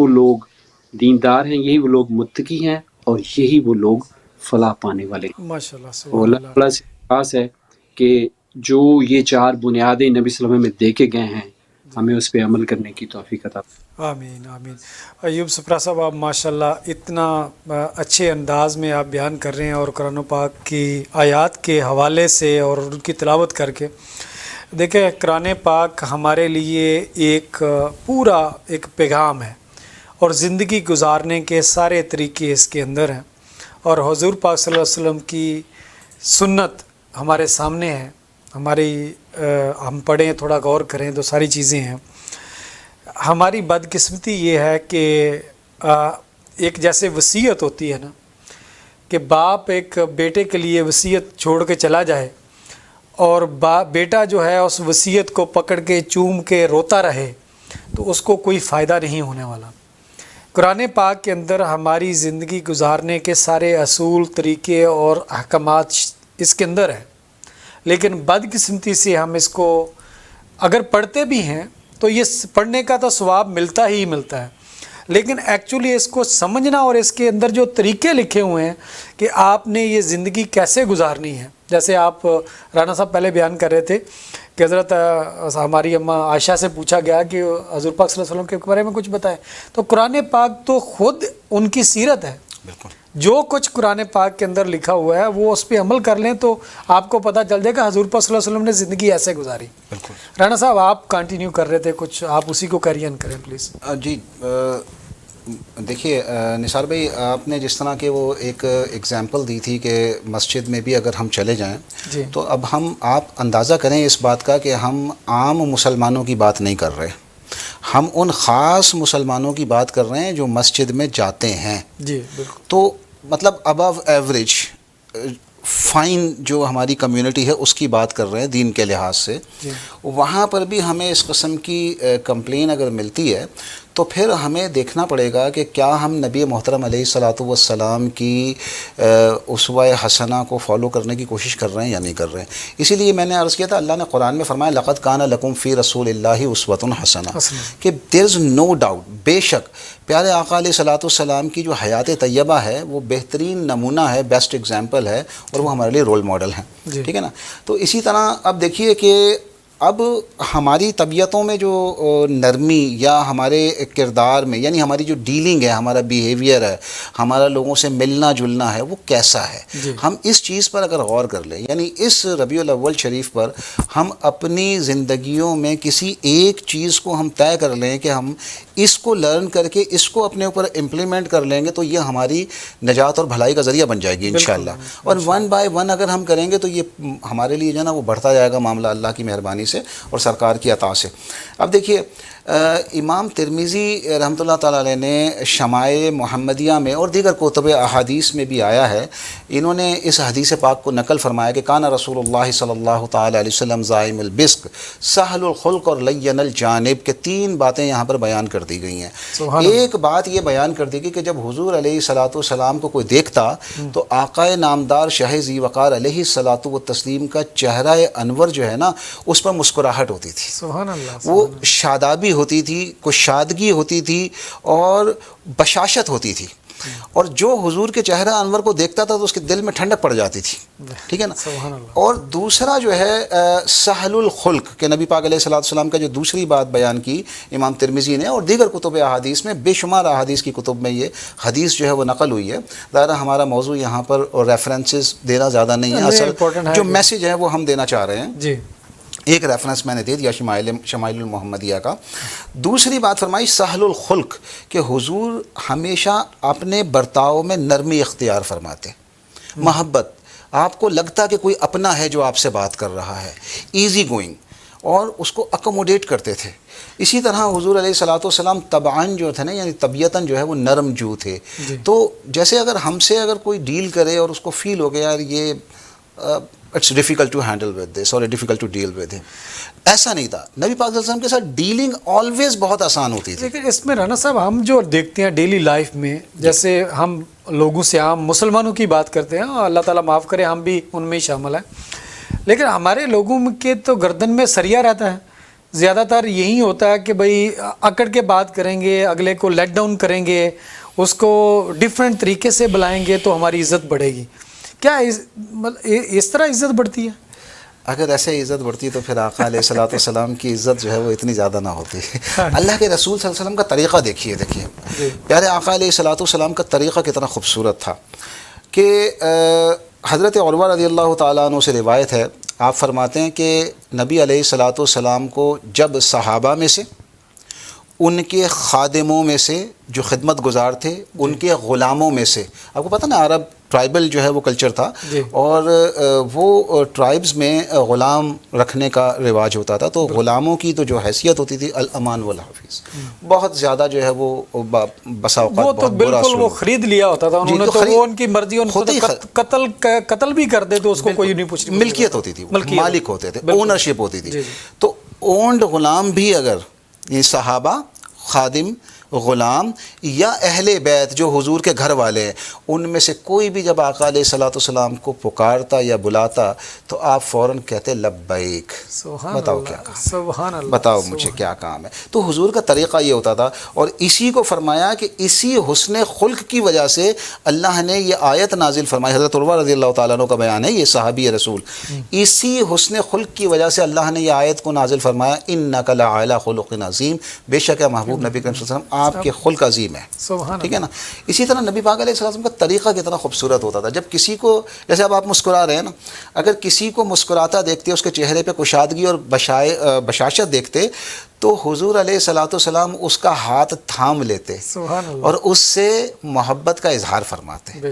لوگ دیندار ہیں، یہی وہ لوگ متقی ہیں، اور یہی وہ لوگ فلاح پانے والے ہیں. ماشاء اللہ. اور سبحان اللہ اللہ. تعالیٰ سے خاص ہے کہ جو یہ چار بنیادیں نبی صلی اللہ علیہ وسلم میں دے کے گئے ہیں، ہمیں اس پہ عمل کرنے کی توفیق عطا. آمین آمین. ایوب سپرا صاحب، آپ ماشاء اللہ اتنا اچھے انداز میں آپ بیان کر رہے ہیں، اور قرآن پاک کی آیات کے حوالے سے اور ان کی تلاوت کر کے دیکھیں قرآن پاک ہمارے لیے ایک پورا ایک پیغام ہے اور زندگی گزارنے کے سارے طریقے اس کے اندر ہیں، اور حضور پاک صلی اللہ علیہ وسلم کی سنت ہمارے سامنے ہے. ہماری ہم پڑھیں، تھوڑا غور کریں تو ساری چیزیں ہیں. ہماری بدقسمتی یہ ہے کہ ایک جیسے وصیت ہوتی ہے نا، کہ باپ ایک بیٹے کے لیے وصیت چھوڑ کے چلا جائے اور بیٹا جو ہے اس وصیت کو پکڑ کے چوم کے روتا رہے، تو اس کو کوئی فائدہ نہیں ہونے والا. قرآن پاک کے اندر ہماری زندگی گزارنے کے سارے اصول، طریقے اور احکامات اس کے اندر ہیں، لیکن بدقسمتی سے ہم اس کو اگر پڑھتے بھی ہیں تو یہ پڑھنے کا تو ثواب ملتا ہی ملتا ہے، لیکن ایکچولی اس کو سمجھنا اور اس کے اندر جو طریقے لکھے ہوئے ہیں کہ آپ نے یہ زندگی کیسے گزارنی ہے. جیسے آپ رانا صاحب پہلے بیان کر رہے تھے کہ حضرت ہماری اماں عائشہ سے پوچھا گیا کہ حضور پاک صلی اللہ علیہ وسلم کے بارے میں کچھ بتائیں، تو قرآن پاک تو خود ان کی سیرت ہے. بالکل. جو کچھ قرآن پاک کے اندر لکھا ہوا ہے وہ اس پہ عمل کر لیں تو آپ کو پتہ چل جائے گا حضور پاک صلی اللہ علیہ وسلم نے زندگی ایسے گزاری. بالکل. رانا صاحب آپ کنٹینیو کر رہے تھے کچھ، آپ اسی کو کیری آن کریں پلیز. جی دیکھیے نثار بھائی، آپ نے جس طرح کہ وہ ایک ایگزامپل دی تھی کہ مسجد میں بھی اگر ہم چلے جائیں جی، تو اب آپ اندازہ کریں اس بات کا کہ ہم عام مسلمانوں کی بات نہیں کر رہے، ہم ان خاص مسلمانوں کی بات کر رہے ہیں جو مسجد میں جاتے ہیں. جی بالکل. تو مطلب ابو ایوریج فائن جو ہماری کمیونٹی ہے اس کی بات کر رہے ہیں دین کے لحاظ سے. جی. وہاں پر بھی ہمیں اس قسم کی کمپلین اگر ملتی ہے تو پھر ہمیں دیکھنا پڑے گا کہ کیا ہم نبی محترم علیہ الصلاۃ والسلام کی اسوہ حسنہ کو فالو کرنے کی کوشش کر رہے ہیں یا نہیں کر رہے ہیں. اسی لیے میں نے عرض کیا تھا، اللہ نے قرآن میں فرمایا لقد کان لکم فی رسول اللہ اسوۃ حسنہ، کہ دیر از نو ڈاؤٹ، بے شک پیارے آقا علیہ الصلاۃ والسلام کی جو حیات طیبہ ہے وہ بہترین نمونہ ہے، بیسٹ ایگزامپل ہے، اور وہ ہمارے لیے رول ماڈل ہیں. ٹھیک ہے نا. تو اسی طرح اب دیکھیے کہ اب ہماری طبیعتوں میں جو نرمی یا ہمارے کردار میں، یعنی ہماری جو ڈیلنگ ہے، ہمارا بیہیویئر ہے، ہمارا لوگوں سے ملنا جلنا ہے، وہ کیسا ہے. ہم اس چیز پر اگر غور کر لیں، یعنی اس ربیع الاول شریف پر ہم اپنی زندگیوں میں کسی ایک چیز کو ہم طے کر لیں کہ ہم اس کو لرن کر کے اس کو اپنے اوپر امپلیمنٹ کر لیں گے تو یہ ہماری نجات اور بھلائی کا ذریعہ بن جائے گی انشاءاللہ. اور ون بائی ون اگر ہم کریں گے تو یہ ہمارے لیے جو ہے نا وہ بڑھتا جائے گا معاملہ اللہ کی مہربانی سے اور سرکار کی عطا سے. اب دیکھیے امام ترمذی رحمۃ اللہ تعالیٰ علیہ نے شمائل محمدیہ میں اور دیگر کتب احادیث میں بھی آیا ہے، انہوں نے اس حدیث پاک کو نقل فرمایا کہ کان رسول اللہ صلی اللہ تعالیٰ علیہ وسلم زائم البسق سہل الخلق اور لین الجانب، کے 3 باتیں یہاں پر بیان کر دی گئی ہیں. ایک بات یہ بیان کر دی گئی کہ جب حضور علیہ الصلاۃ والسلام کو کوئی دیکھتا تو آقا نامدار شاہ ذی وقار علیہ الصلاۃ والتسلیم کا چہرہ انور جو ہے نا اس پر مسکراہٹ ہوتی تھی. سبحان اللہ. وہ شادابی ہوتی تھی، کشادگی ہوتی تھی اور بشاشت ہوتی تھی، اور جو حضور کے چہرہ انور کو دیکھتا تھا تو اس کے دل میں ٹھنڈک پڑ جاتی تھی. ٹھیک ہے نا. اور دوسرا جو ہے سہل الخلق، کہ نبی پاک علیہ الصلوۃ والسلام کا جو دوسری بات بیان کی امام ترمذی نے اور دیگر کتب احادیث میں، بے شمار احادیث کی کتب میں یہ حدیث جو ہے وہ نقل ہوئی ہے. ظاہر ہمارا موضوع یہاں پر ریفرنسز دینا زیادہ نہیں ہے، اصل جو میسج ہے وہ ہم دینا چاہ رہے ہیں. جی. ایک ریفرنس میں نے دے دیا شمائل المحمدیہ کا. دوسری بات فرمائی سہل الخلق، کہ حضور ہمیشہ اپنے برتاؤ میں نرمی اختیار فرماتے، محبت، آپ کو لگتا کہ کوئی اپنا ہے جو آپ سے بات کر رہا ہے، ایزی گوئنگ، اور اس کو اکوموڈیٹ کرتے تھے. اسی طرح حضور علیہ الصلوۃ والسلام طبعاً جو تھے نا، یعنی طبیعتاً جو ہے وہ نرم جو تھے. تو جیسے اگر ہم سے اگر کوئی ڈیل کرے اور اس کو فیل ہو گیا یار یہ it's difficult to handle with this اور ڈیفیکلٹ ٹو ڈیل ود ہم، ایسا نہیں تھا. نبی پاک صلی اللہ علیہ وسلم کے ساتھ ڈیلنگ آلویز بہت آسان ہوتی تھی. لیکن اس میں رانا صاحب ہم جو دیکھتے ہیں ڈیلی لائف میں، جیسے ہم لوگوں سے عام مسلمانوں کی بات کرتے ہیں، اللہ تعالیٰ معاف کرے ہم بھی ان میں ہی شامل ہیں، لیکن ہمارے لوگوں کے تو گردن میں سریا رہتا ہے. زیادہ تر یہی ہوتا ہے کہ بھائی اکڑ کے بات کریں گے، اگلے کو لیٹ ڈاؤن کریں گے، اس کو ڈیفرنٹ طریقے سے بلائیں گے تو ہماری عزت بڑھے گی. کیا اس طرح عزت بڑھتی ہے؟ اگر ایسے عزت بڑھتی تو پھر آقا علیہ الصلوۃ والسلام کی عزت جو ہے وہ اتنی زیادہ نہ ہوتی. اللہ کے رسول صلی اللہ علیہ وسلم کا طریقہ دیکھیے پیارے آقا علیہ الصلوۃ والسلام کا طریقہ کتنا خوبصورت تھا کہ حضرت عروہ رضی اللہ تعالیٰ عنہ سے روایت ہے، آپ فرماتے ہیں کہ نبی علیہ الصلاۃ والسلام کو جب صحابہ میں سے، ان کے خادموں میں سے جو خدمت گزار تھے، ان کے غلاموں میں سے، آپ کو پتہ نا عرب ٹرائبل جو ہے وہ کلچر تھا، اور وہ ٹرائبز میں غلام رکھنے کا رواج ہوتا تھا، تو غلاموں کی تو جو حیثیت ہوتی تھی الامان والحفیظ، بہت زیادہ جو ہے وہ بسا اوقات وہ تو بہت برا بالکل وہ سلوک۔ خرید لیا ہوتا تھا انہوں نے، تو وہ ان کی مرضی، ان کو قتل بھی کر دے تو اس کو کوئی نہیں پوچھ، ملکیت ہوتی تھی، مالک ہوتے تھے، اونرشپ ہوتی تھی۔ تو اونڈ غلام بھی اگر یہ صحابہ، خادم، غلام یا اہل بیت جو حضور کے گھر والے ہیں، ان میں سے کوئی بھی جب آقا علیہ الصلوۃ والسلام کو پکارتا یا بلاتا تو آپ فوراً کہتے لبیک، بتاؤ کیا کام، سبحان اللہ، بتاؤ مجھے کیا کام ہے۔ تو حضور کا طریقہ یہ ہوتا تھا، اور اسی کو فرمایا کہ اسی حسن خلق کی وجہ سے اللہ نے یہ آیت نازل فرمائی۔ حضرت عروہ رضی اللہ تعالیٰ عنہ کا بیان ہے، یہ صحابی رسول، اسی حسن خلق کی وجہ سے اللہ نے یہ آیت کو نازل فرمایا، انک لعلی خلق عظیم، بے شک ہے محبوب نبی کریم صلی اللہ علیہ وسلم آپ کے خلق عظیم ہے، ٹھیک ہے نا۔ اسی طرح نبی پاک علیہ السلام کا طریقہ کتنا خوبصورت ہوتا تھا، جب کسی کو، جیسے اب آپ مسکرا رہے ہیں نا، اگر کسی کو مسکراتا دیکھتے، اس کے چہرے پہ کشادگی اور بشاشت دیکھتے، تو حضور علیہ الصلوۃ والسلام اس کا ہاتھ تھام لیتے اور اس سے محبت کا اظہار فرماتے۔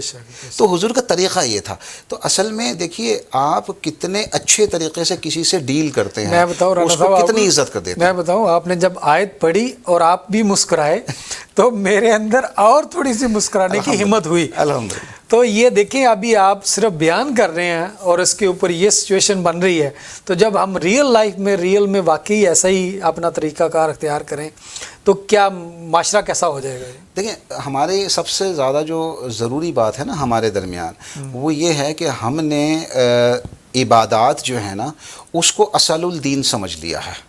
تو حضور کا طریقہ یہ تھا۔ تو اصل میں دیکھیے آپ کتنے اچھے طریقے سے کسی سے ڈیل کرتے ہیں، اس کو کتنی عزت کر دیتے ہیں۔ میں بتاؤں، آپ نے جب آیت پڑھی اور آپ بھی مسکرائے تو میرے اندر اور تھوڑی سی مسکرانے کی ہمت ہوئی، الحمدللہ۔ تو یہ دیکھیں، ابھی آپ صرف بیان کر رہے ہیں اور اس کے اوپر یہ سچویشن بن رہی ہے، تو جب ہم ریئل لائف میں، ریئل میں واقعی ایسا ہی اپنا طریقہ کار اختیار کریں تو کیا معاشرہ کیسا ہو جائے گا؟ دیکھیں، ہمارے سب سے زیادہ جو ضروری بات ہے نا ہمارے درمیان، وہ یہ ہے کہ ہم نے عبادات جو ہے نا اس کو اصل الدین سمجھ لیا ہے،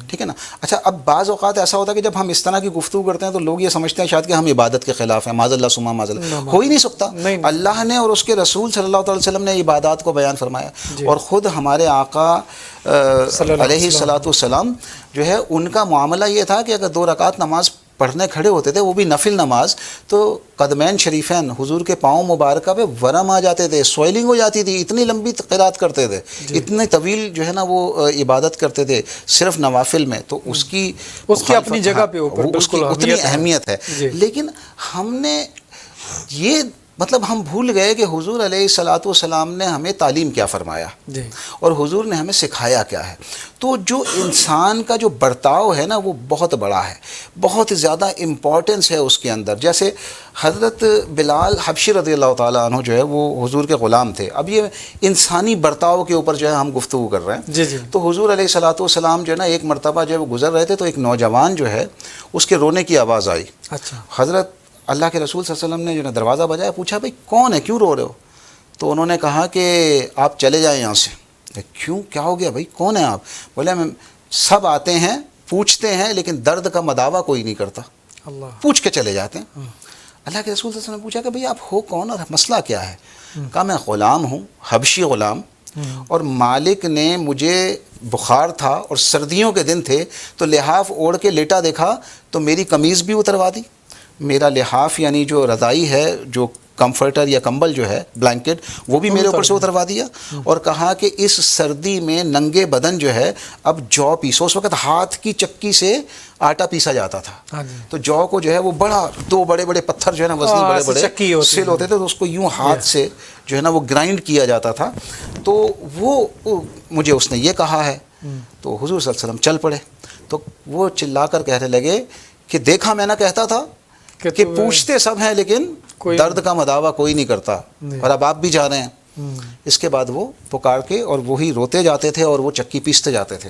ٹھیک ہے نا۔ اچھا، اب بعض اوقات ایسا ہوتا ہے کہ جب ہم اس طرح کی گفتگو کرتے ہیں تو لوگ یہ سمجھتے ہیں شاید کہ ہم عبادت کے خلاف ہیں، معاذ اللہ ثم معاذ اللہ، ہو ہی نہیں سکتا۔ اللہ نے اور اس کے رسول صلی اللہ علیہ وسلم نے عبادات کو بیان فرمایا، اور خود ہمارے آقا علیہ الصلوۃ والسلام جو ہے ان کا معاملہ یہ تھا کہ اگر 2 رکعت نماز پڑھنے کھڑے ہوتے تھے، وہ بھی نفل نماز، تو قدمین شریفین حضور کے پاؤں مبارکہ پہ ورم آ جاتے تھے، سوئلنگ ہو جاتی تھی، اتنی لمبی قرات کرتے تھے، اتنے طویل جو ہے نا وہ عبادت کرتے تھے صرف نوافل میں۔ تو اس کی اپنی جگہ پہ اوپر اس کی اتنی اہمیت ہے، لیکن ہم نے یہ مطلب ہم بھول گئے کہ حضور علیہ الصلوۃ والسلام نے ہمیں تعلیم کیا فرمایا اور حضور نے ہمیں سکھایا کیا ہے۔ تو جو انسان کا جو برتاؤ ہے نا وہ بہت بڑا ہے، بہت زیادہ امپورٹنس ہے اس کے اندر۔ جیسے حضرت بلال حبشی رضی اللہ تعالیٰ عنہ جو ہے وہ حضور کے غلام تھے۔ اب یہ انسانی برتاؤ کے اوپر جو ہے ہم گفتگو کر رہے ہیں۔ تو حضور علیہ الصلوۃ والسلام جو ہے نا ایک مرتبہ جب وہ گزر رہے تھے تو ایک نوجوان جو ہے اس کے رونے کی آواز آئی۔ حضرت اللہ کے رسول صلی اللہ علیہ وسلم نے جو ہے دروازہ بجایا، پوچھا بھائی کون ہے، کیوں رو رہے ہو؟ تو انہوں نے کہا کہ آپ چلے جائیں یہاں سے۔ کیوں، کیا ہو گیا بھائی، کون ہیں آپ؟ بولے سب آتے ہیں پوچھتے ہیں لیکن درد کا مداوع کوئی نہیں کرتا، پوچھ کے چلے جاتے ہیں۔ اللہ کے رسول صلی اللہ علیہ وسلم نے پوچھا کہ بھئی آپ ہو کون اور مسئلہ کیا ہے؟ کہا میں غلام ہوں، حبشی غلام، اور مالک نے مجھے بخار تھا اور سردیوں کے دن تھے تو لحاف اوڑھ کے لیٹا دیکھا تو میری قمیض بھی اتروا دی، میرا لحاف یعنی جو رضائی ہے، جو کمفرٹر یا کمبل جو ہے بلینکٹ، وہ بھی میرے اوپر سے اتروا دیا، اور کہا کہ اس سردی میں ننگے بدن جو ہے اب جو پیسو۔ اس وقت ہاتھ کی چکی سے آٹا پیسا جاتا تھا، تو جو کو جو ہے وہ بڑا 2 بڑے بڑے پتھر جو ہے نا وزنی بڑے بڑے سل ہوتے تھے، تو اس کو یوں ہاتھ سے جو ہے نا وہ گرائنڈ کیا جاتا تھا۔ تو وہ مجھے اس نے یہ کہا ہے، تو حضور صلی اللہ علیہ وسلم چل پڑے۔ تو وہ چلا کر کہنے لگے کہ دیکھا میں نہ کہتا تھا کہ پوچھتے سب ہیں لیکن درد کا مداوع کوئی نہیں کرتا، اور اب آپ بھی جا رہے ہیں۔ اس کے بعد وہ پکار کے اور وہی روتے جاتے تھے اور وہ چکی پیستے جاتے تھے۔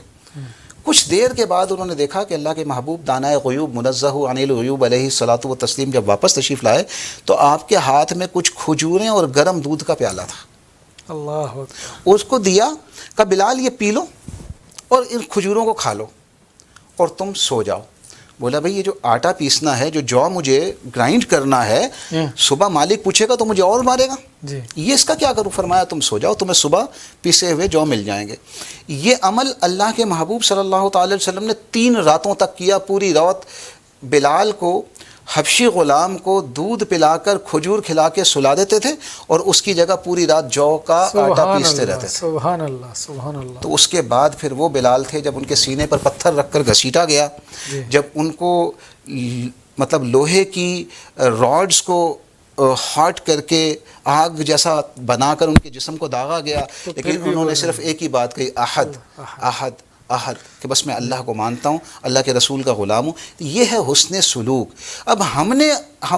کچھ دیر کے بعد انہوں نے دیکھا کہ اللہ کے محبوب دانائے غیوب منزہ عن العیوب علیہ الصلاۃ والتسلیم جب واپس تشریف لائے تو آپ کے ہاتھ میں کچھ کھجوریں اور گرم دودھ کا پیالہ تھا۔ اللہ اس کو دیا، کہا بلال یہ پی لو اور ان کھجوروں کو کھا لو اور تم سو جاؤ۔ بولا بھئی یہ جو آٹا پیسنا ہے، جو مجھے گرائنڈ کرنا ہے، صبح مالک پوچھے گا تو مجھے اور مارے گا، یہ اس کا کیا کروں؟ فرمایا تم سو جاؤ، تمہیں صبح پیسے ہوئے جو مل جائیں گے۔ یہ عمل اللہ کے محبوب صلی اللہ تعالی وسلم نے 3 راتوں تک کیا، پوری رات بلال کو حبشی غلام کو دودھ پلا کر کھجور کھلا کے سلا دیتے تھے اور اس کی جگہ پوری رات جو کا آٹا پیستے رہتے تھے. سبحان اللہ سبحان اللہ. تو اس کے بعد پھر وہ بلال تھے جب ان کے سینے پر پتھر رکھ کر گھسیٹا گیا, جب ان کو مطلب لوہے کی راڈز کو ہارٹ کر کے آگ جیسا بنا کر ان کے جسم کو داغا گیا, لیکن انہوں نے صرف ایک ہی بات کہی, احد احد احد, کہ بس میں اللہ کو مانتا ہوں, اللہ کے رسول کا غلام ہوں. یہ ہے حسن سلوک. اب ہم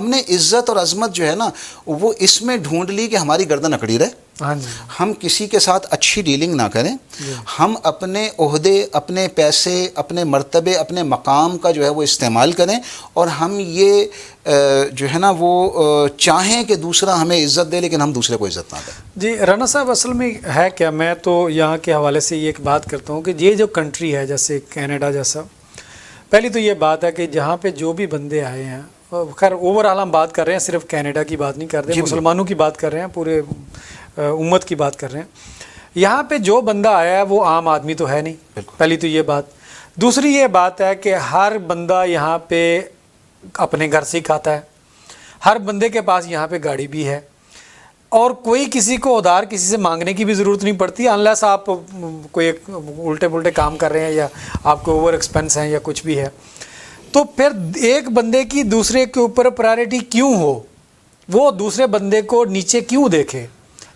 نے عزت اور عظمت جو ہے نا وہ اس میں ڈھونڈ لی کہ ہماری گردن اکڑی رہے, ہم کسی کے ساتھ اچھی ڈیلنگ نہ کریں, ہم اپنے عہدے, اپنے پیسے, اپنے مرتبے, اپنے مقام کا جو ہے وہ استعمال کریں, اور ہم یہ جو ہے نا وہ چاہیں کہ دوسرا ہمیں عزت دے لیکن ہم دوسرے کو عزت نہ دیں. جی رانا صاحب, اصل میں ہے کیا, میں تو یہاں کے حوالے سے یہ ایک بات کرتا ہوں کہ یہ جو کنٹری ہے جیسے کینیڈا جیسا, پہلی تو یہ بات ہے کہ جہاں پہ جو بھی بندے آئے ہیں, خیر اوور آل ہم بات کر رہے ہیں, صرف کینیڈا کی بات نہیں کر رہے, مسلمانوں کی بات کر رہے ہیں, پورے امت کی بات کر رہے ہیں. یہاں پہ جو بندہ آیا ہے وہ عام آدمی تو ہے نہیں, پہلی تو یہ بات. دوسری یہ بات ہے کہ ہر بندہ یہاں پہ اپنے گھر سے ہی کھاتا ہے, ہر بندے کے پاس یہاں پہ گاڑی بھی ہے, اور کوئی کسی کو ادھار کسی سے مانگنے کی بھی ضرورت نہیں پڑتی, انلیس آپ کوئی الٹے پلٹے کام کر رہے ہیں یا آپ کو اوور ایکسپینس ہیں یا کچھ بھی ہے. تو پھر ایک بندے کی دوسرے کے اوپر پرائرٹی کیوں ہو, وہ دوسرے بندے کو نیچے کیوں دیکھے؟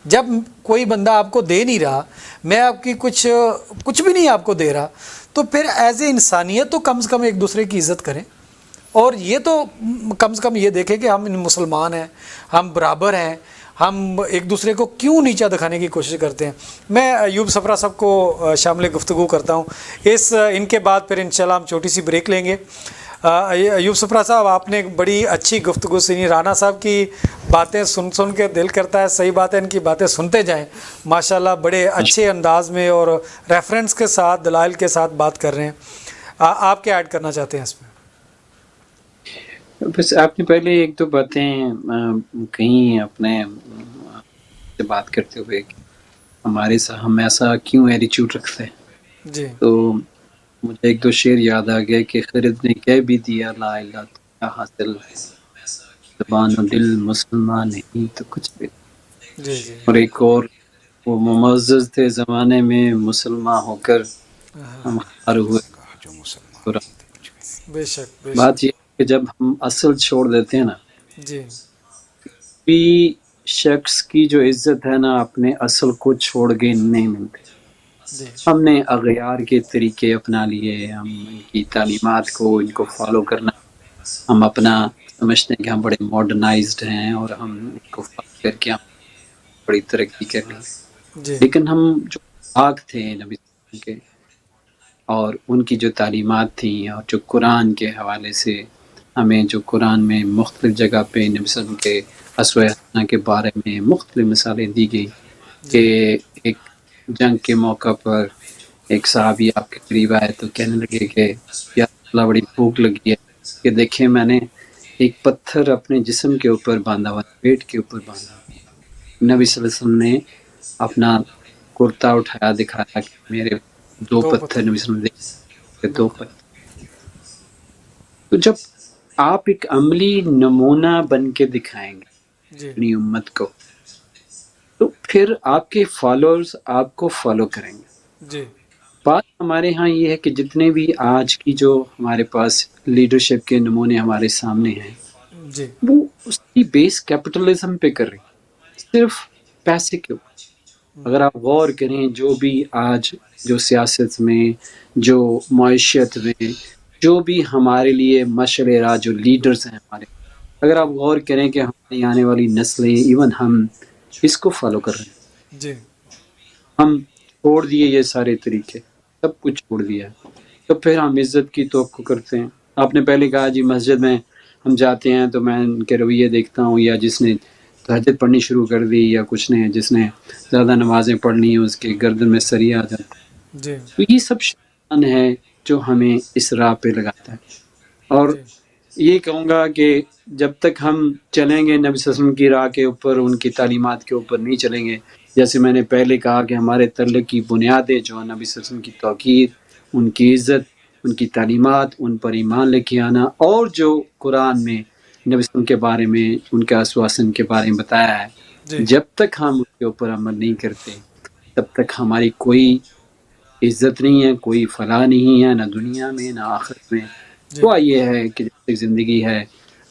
جب کوئی بندہ آپ کو دے نہیں رہا, میں آپ کی کچھ بھی نہیں آپ کو دے رہا, تو پھر ایز اے انسانیت تو کم سے کم ایک دوسرے کی عزت کریں, اور یہ تو کم سے کم یہ دیکھیں کہ ہم مسلمان ہیں, ہم برابر ہیں, ہم ایک دوسرے کو کیوں نیچا دکھانے کی کوشش کرتے ہیں. میں ایوب صفرا صاحب کو شامل گفتگو کرتا ہوں, ان کے بعد پھر انشاءاللہ ہم چھوٹی سی بریک لیں گے. ایوب صفرا صاحب, آپ نے بڑی اچھی گفتگو سنی, رانا صاحب کی باتیں سن کے دل کرتا ہے, صحیح بات ہے, ان کی باتیں سنتے جائیں. ماشاءاللہ بڑے اچھے انداز میں اور ریفرنس کے ساتھ, دلائل کے ساتھ بات کر رہے ہیں. آپ کیا ایڈ کرنا چاہتے ہیں اس میں؟ بس آپ نے پہلے ایک دو باتیں کہیں اپنے سے بات کرتے ہوئے کہ ہم ایسا کیوں ایٹیچیوڈ رکھتے ہیں. جی, تو مجھے ایک دو شعر یاد آ گیا کہ خرد نے کہہ بھی دیا لا الہ تو کیا حاصل, زبان و دل مسلمان نہیں تو کچھ بھی. جی جی, اور ایک اور, وہ معزز تھے زمانے میں مسلمان ہو کر ہم ہار ہوئے. بے شک بے بات شک. یہ ہے کہ جب ہم اصل چھوڑ دیتے ہیں نا, جی بھی شخص کی جو عزت ہے نا اپنے اصل کو چھوڑ کے نہیں ملتی. جی ہم نے اغیار کے طریقے اپنا لیے, ہم ان کی تعلیمات کو ان کو فالو کرنا, ہم اپنا سمجھتے ہیں کہ ہم بڑے ماڈرنائزڈ ہیں اور ہم ان کو فالو کر کے ہم بڑی ترقی کر لی. جی لیکن ہم جو پاک تھے نبی صلی اللہ علیہ وسلم کے, اور ان کی جو تعلیمات تھیں, اور جو قرآن کے حوالے سے ہمیں جو قرآن میں مختلف جگہ پہ نبی صلی اللہ علیہ وسلم کے اسوہ حسنہ کے بارے میں مختلف مثالیں دی گئی کہ ایک جنگ کے موقع پر ایک صحابی آپ کے قریب آئے تو کہنے لگے کہ یا اللہ بڑی بھوک لگی ہے, کہ دیکھیں میں نے ایک پتھر اپنے جسم کے اوپر باندھا ہوا, پیٹ کے اوپر باندھا. نبی صلی اللہ علیہ وسلم نے اپنا کرتا اٹھایا, دکھایا کہ میرے دو پتھر, نبی صلی اللہ علیہ وسلم نے دو پتھر. تو جب آپ ایک عملی نمونہ بن کے دکھائیں گے اپنی امت کو, تو پھر آپ کے فالوورز آپ کو فالو کریں گے. جی بات ہمارے ہاں یہ ہے کہ جتنے بھی آج کی جو ہمارے پاس لیڈرشپ کے نمونے ہمارے سامنے ہیں, جی وہ اس کی بیس کیپٹلزم پہ کر رہی, صرف پیسے کے اوپر. اگر آپ غور کریں جو بھی آج جو سیاست میں, جو معیشت میں, جو بھی ہمارے لیے مشعل راہ جو لیڈرز ہیں ہمارے, اگر آپ غور کریں کہ ہماری آنے والی نسلیں, ایون ہم اس کو فالو کر رہے ہیں. جی ہم چھوڑ دیے یہ سارے طریقے, سب کچھ چھوڑ دیا ہے, تو پھر ہم عزت کی توقع کرتے ہیں. آپ نے پہلے کہا جی مسجد میں ہم جاتے ہیں تو میں ان کے رویے دیکھتا ہوں, یا جس نے تہجد پڑھنی شروع کر دی, یا کچھ نے جس نے زیادہ نمازیں پڑھنی ہیں اس کے گردن میں سریا آ جاتا ہے. جی تو یہ سب شیطان ہے جو ہمیں اس راہ پہ لگاتا ہے. اور یہ کہوں گا کہ جب تک ہم چلیں گے نبی صلی اللہ علیہ وسلم کی راہ کے اوپر, ان کی تعلیمات کے اوپر نہیں چلیں گے, جیسے میں نے پہلے کہا کہ ہمارے تعلق کی بنیادیں جو ہیں نبی صلی اللہ علیہ وسلم کی توقیر, ان کی عزت, ان کی تعلیمات, ان پر ایمان لے کے آنا, اور جو قرآن میں نبی وسلم کے بارے میں، ان کے آسواسن کے بارے میں بتایا ہے. جی جب تک ہم اس کے اوپر عمل نہیں کرتے تب تک ہماری کوئی عزت نہیں ہے، کوئی فلاح نہیں ہے، نہ دنیا میں نہ آخرت میں. جی دعا یہ ہے کہ جب تک زندگی ہے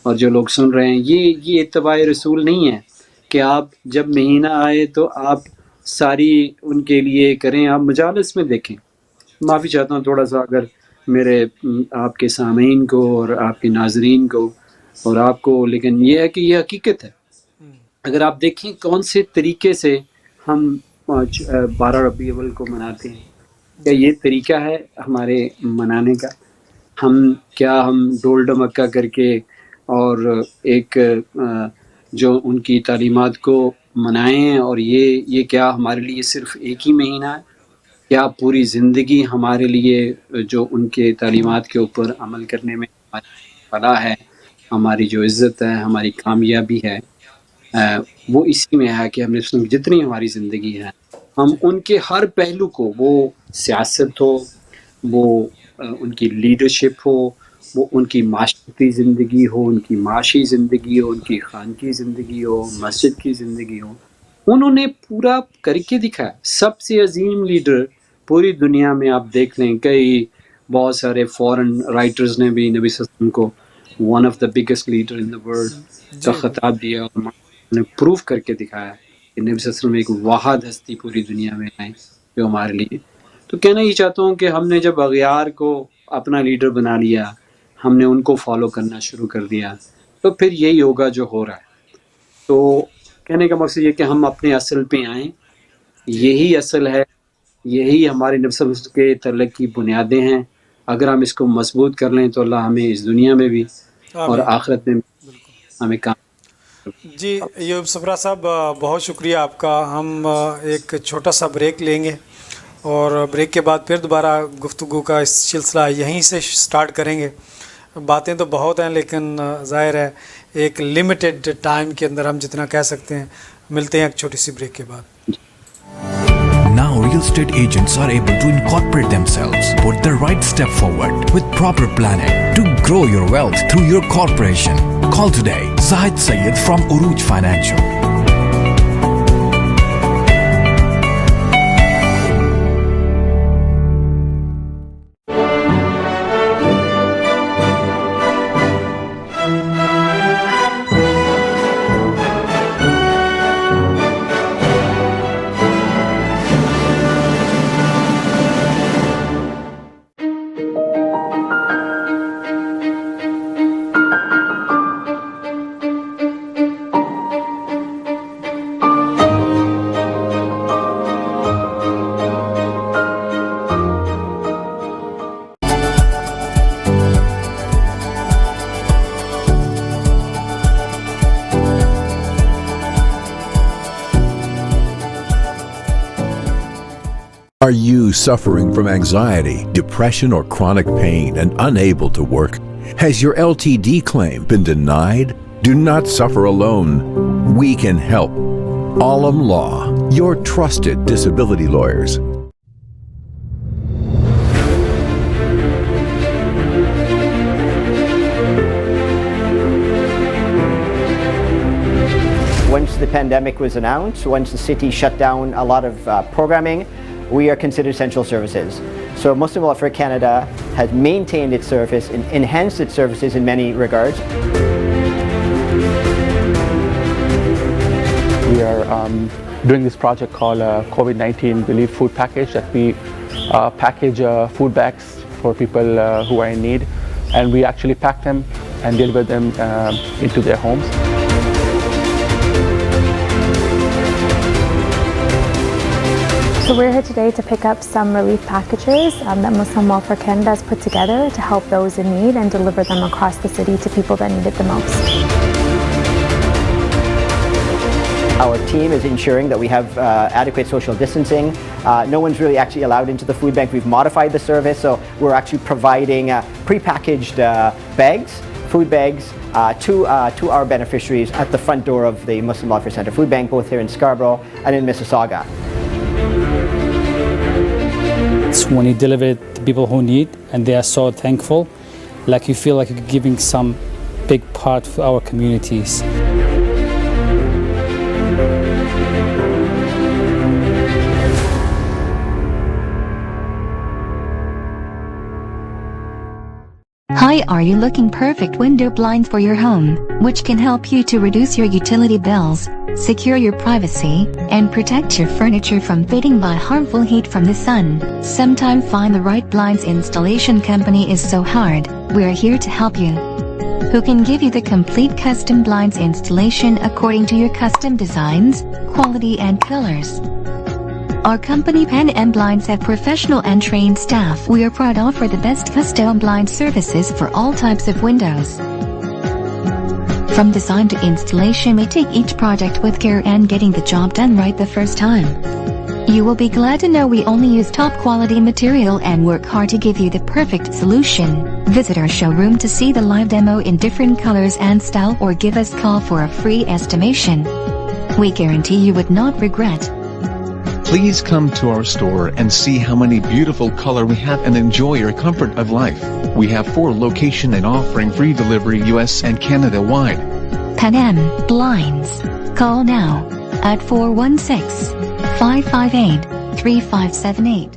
اور جو لوگ سن رہے ہیں، یہ اتباع رسول نہیں ہے کہ آپ جب مہینہ آئے تو آپ ساری ان کے لیے کریں. آپ مجالس میں دیکھیں. معافی چاہتا ہوں تھوڑا سا اگر میرے آپ کے سامعین کو اور آپ کے ناظرین کو اور آپ کو، لیکن یہ ہے کہ یہ حقیقت ہے. اگر آپ دیکھیں کون سے طریقے سے ہم 12 ربیع الاول کو مناتے ہیں، کیا یہ طریقہ ہے ہمارے منانے کا؟ ہم ڈول ڈمکا کر کے اور ایک جو ان کی تعلیمات کو منائیں، اور یہ کیا ہمارے لیے صرف ایک ہی مہینہ ہے؟ کیا پوری زندگی ہمارے لیے جو ان کے تعلیمات کے اوپر عمل کرنے میں ہماری فلاح ہے، ہماری جو عزت ہے، ہماری کامیابی ہے، وہ اسی میں ہے کہ ہم نے جتنی ہماری زندگی ہے ہم ان کے ہر پہلو کو، وہ سیاست ہو، وہ ان کی لیڈرشپ ہو، وہ ان کی معاشرتی زندگی ہو، ان کی معاشی زندگی ہو، ان کی خانقی زندگی ہو، مسجد کی زندگی ہو، انہوں نے پورا کر کے دکھایا. سب سے عظیم لیڈر پوری دنیا میں آپ دیکھ لیں، بہت سارے فورن رائٹرز نے بھی نبی صلی اللہ علیہ وسلم کو one of the biggest leader in the world کا جی خطاب دیا، اور انہوں نے پروف کر کے دکھایا کہ نبی صلی اللہ علیہ وسلم ایک واحد ہستی پوری دنیا میں آئے جو ہمارے لیے. تو کہنا یہ چاہتا ہوں کہ ہم نے جب اغیار کو اپنا لیڈر بنا لیا، ہم نے ان کو فالو کرنا شروع کر دیا، تو پھر یہی ہوگا جو ہو رہا ہے. تو کہنے کا مقصد یہ کہ ہم اپنے اصل پہ آئیں. جی یہی اصل ہے، یہی ہمارے نبی صلی اللہ علیہ وسلم کے تعلق کی بنیادیں ہیں. اگر ہم اس کو مضبوط کر لیں تو اللہ ہمیں اس دنیا میں بھی اور آمین. آخرت میں بھی ہمیں کام. جی ایوب صفرا صاحب، بہت شکریہ آپ کا. ہم ایک چھوٹا سا بریک لیں گے اور بریک کے بعد پھر دوبارہ گفتگو کا اس سلسلہ یہیں سے سٹارٹ کریں گے. باتیں تو بہت ہیں لیکن ظاہر ہے ایک لمیٹڈ ٹائم کے اندر ہم جتنا کہہ سکتے ہیں. ملتے ہیں ایک چھوٹی سی بریک کے بعد. Now real estate agents are able to incorporate themselves, put the right step forward with proper planning to grow your wealth through your corporation. Call today Zahid Sayyed from Uruj Financial. Are you suffering from anxiety, depression, or chronic pain and unable to work? Has your LTD claim been denied? Do not suffer alone. We can help. Alam Law, your trusted disability lawyers. Once the pandemic was announced, once the city shut down a lot of programming, we are considered essential services. So Muslim Law for Canada has maintained its service and enhanced its services in many regards. We are doing this project called COVID-19 Relief Food Package, that we package food bags for people who are in need, and we actually pack them and deliver them into their homes. So we're here today to pick up some relief packages that Muslim Law for Canada has put together to help those in need and deliver them across the city to people that need it the most. Our team is ensuring that we have adequate social distancing. No one's really actually allowed into the food bank. We've modified the service, so we're actually providing pre-packaged bags, food bags, to our beneficiaries at the front door of the Muslim Law for Centre Food Bank, both here in Scarborough and in Mississauga. When you deliver it to people who need, and they are so thankful, like you feel like you're giving some big part for our communities. Hi, are you looking perfect window blinds for your home, which can help you to reduce your utility bills, secure your privacy, and protect your furniture from fading by harmful heat from the sun? Sometimes find the right blinds installation company is so hard. We're here to help you. Who can give you the complete custom blinds installation according to your custom designs, quality and colors. Our company Pen and Blinds have professional and trained staff. We are proud to offer the best custom blind services for all types of windows. From design to installation, we take each project with care and getting the job done right the first time. You will be glad to know we only use top quality material and work hard to give you the perfect solution. Visit our showroom to see the live demo in different colors and style, or give us a call for a free estimation. We guarantee you would not regret. Please come to our store and see how many beautiful color we have and enjoy your comfort of life. We have 4 locations and offering free delivery US and Canada wide. Pen and Blinds. Call now at 416-558-3578.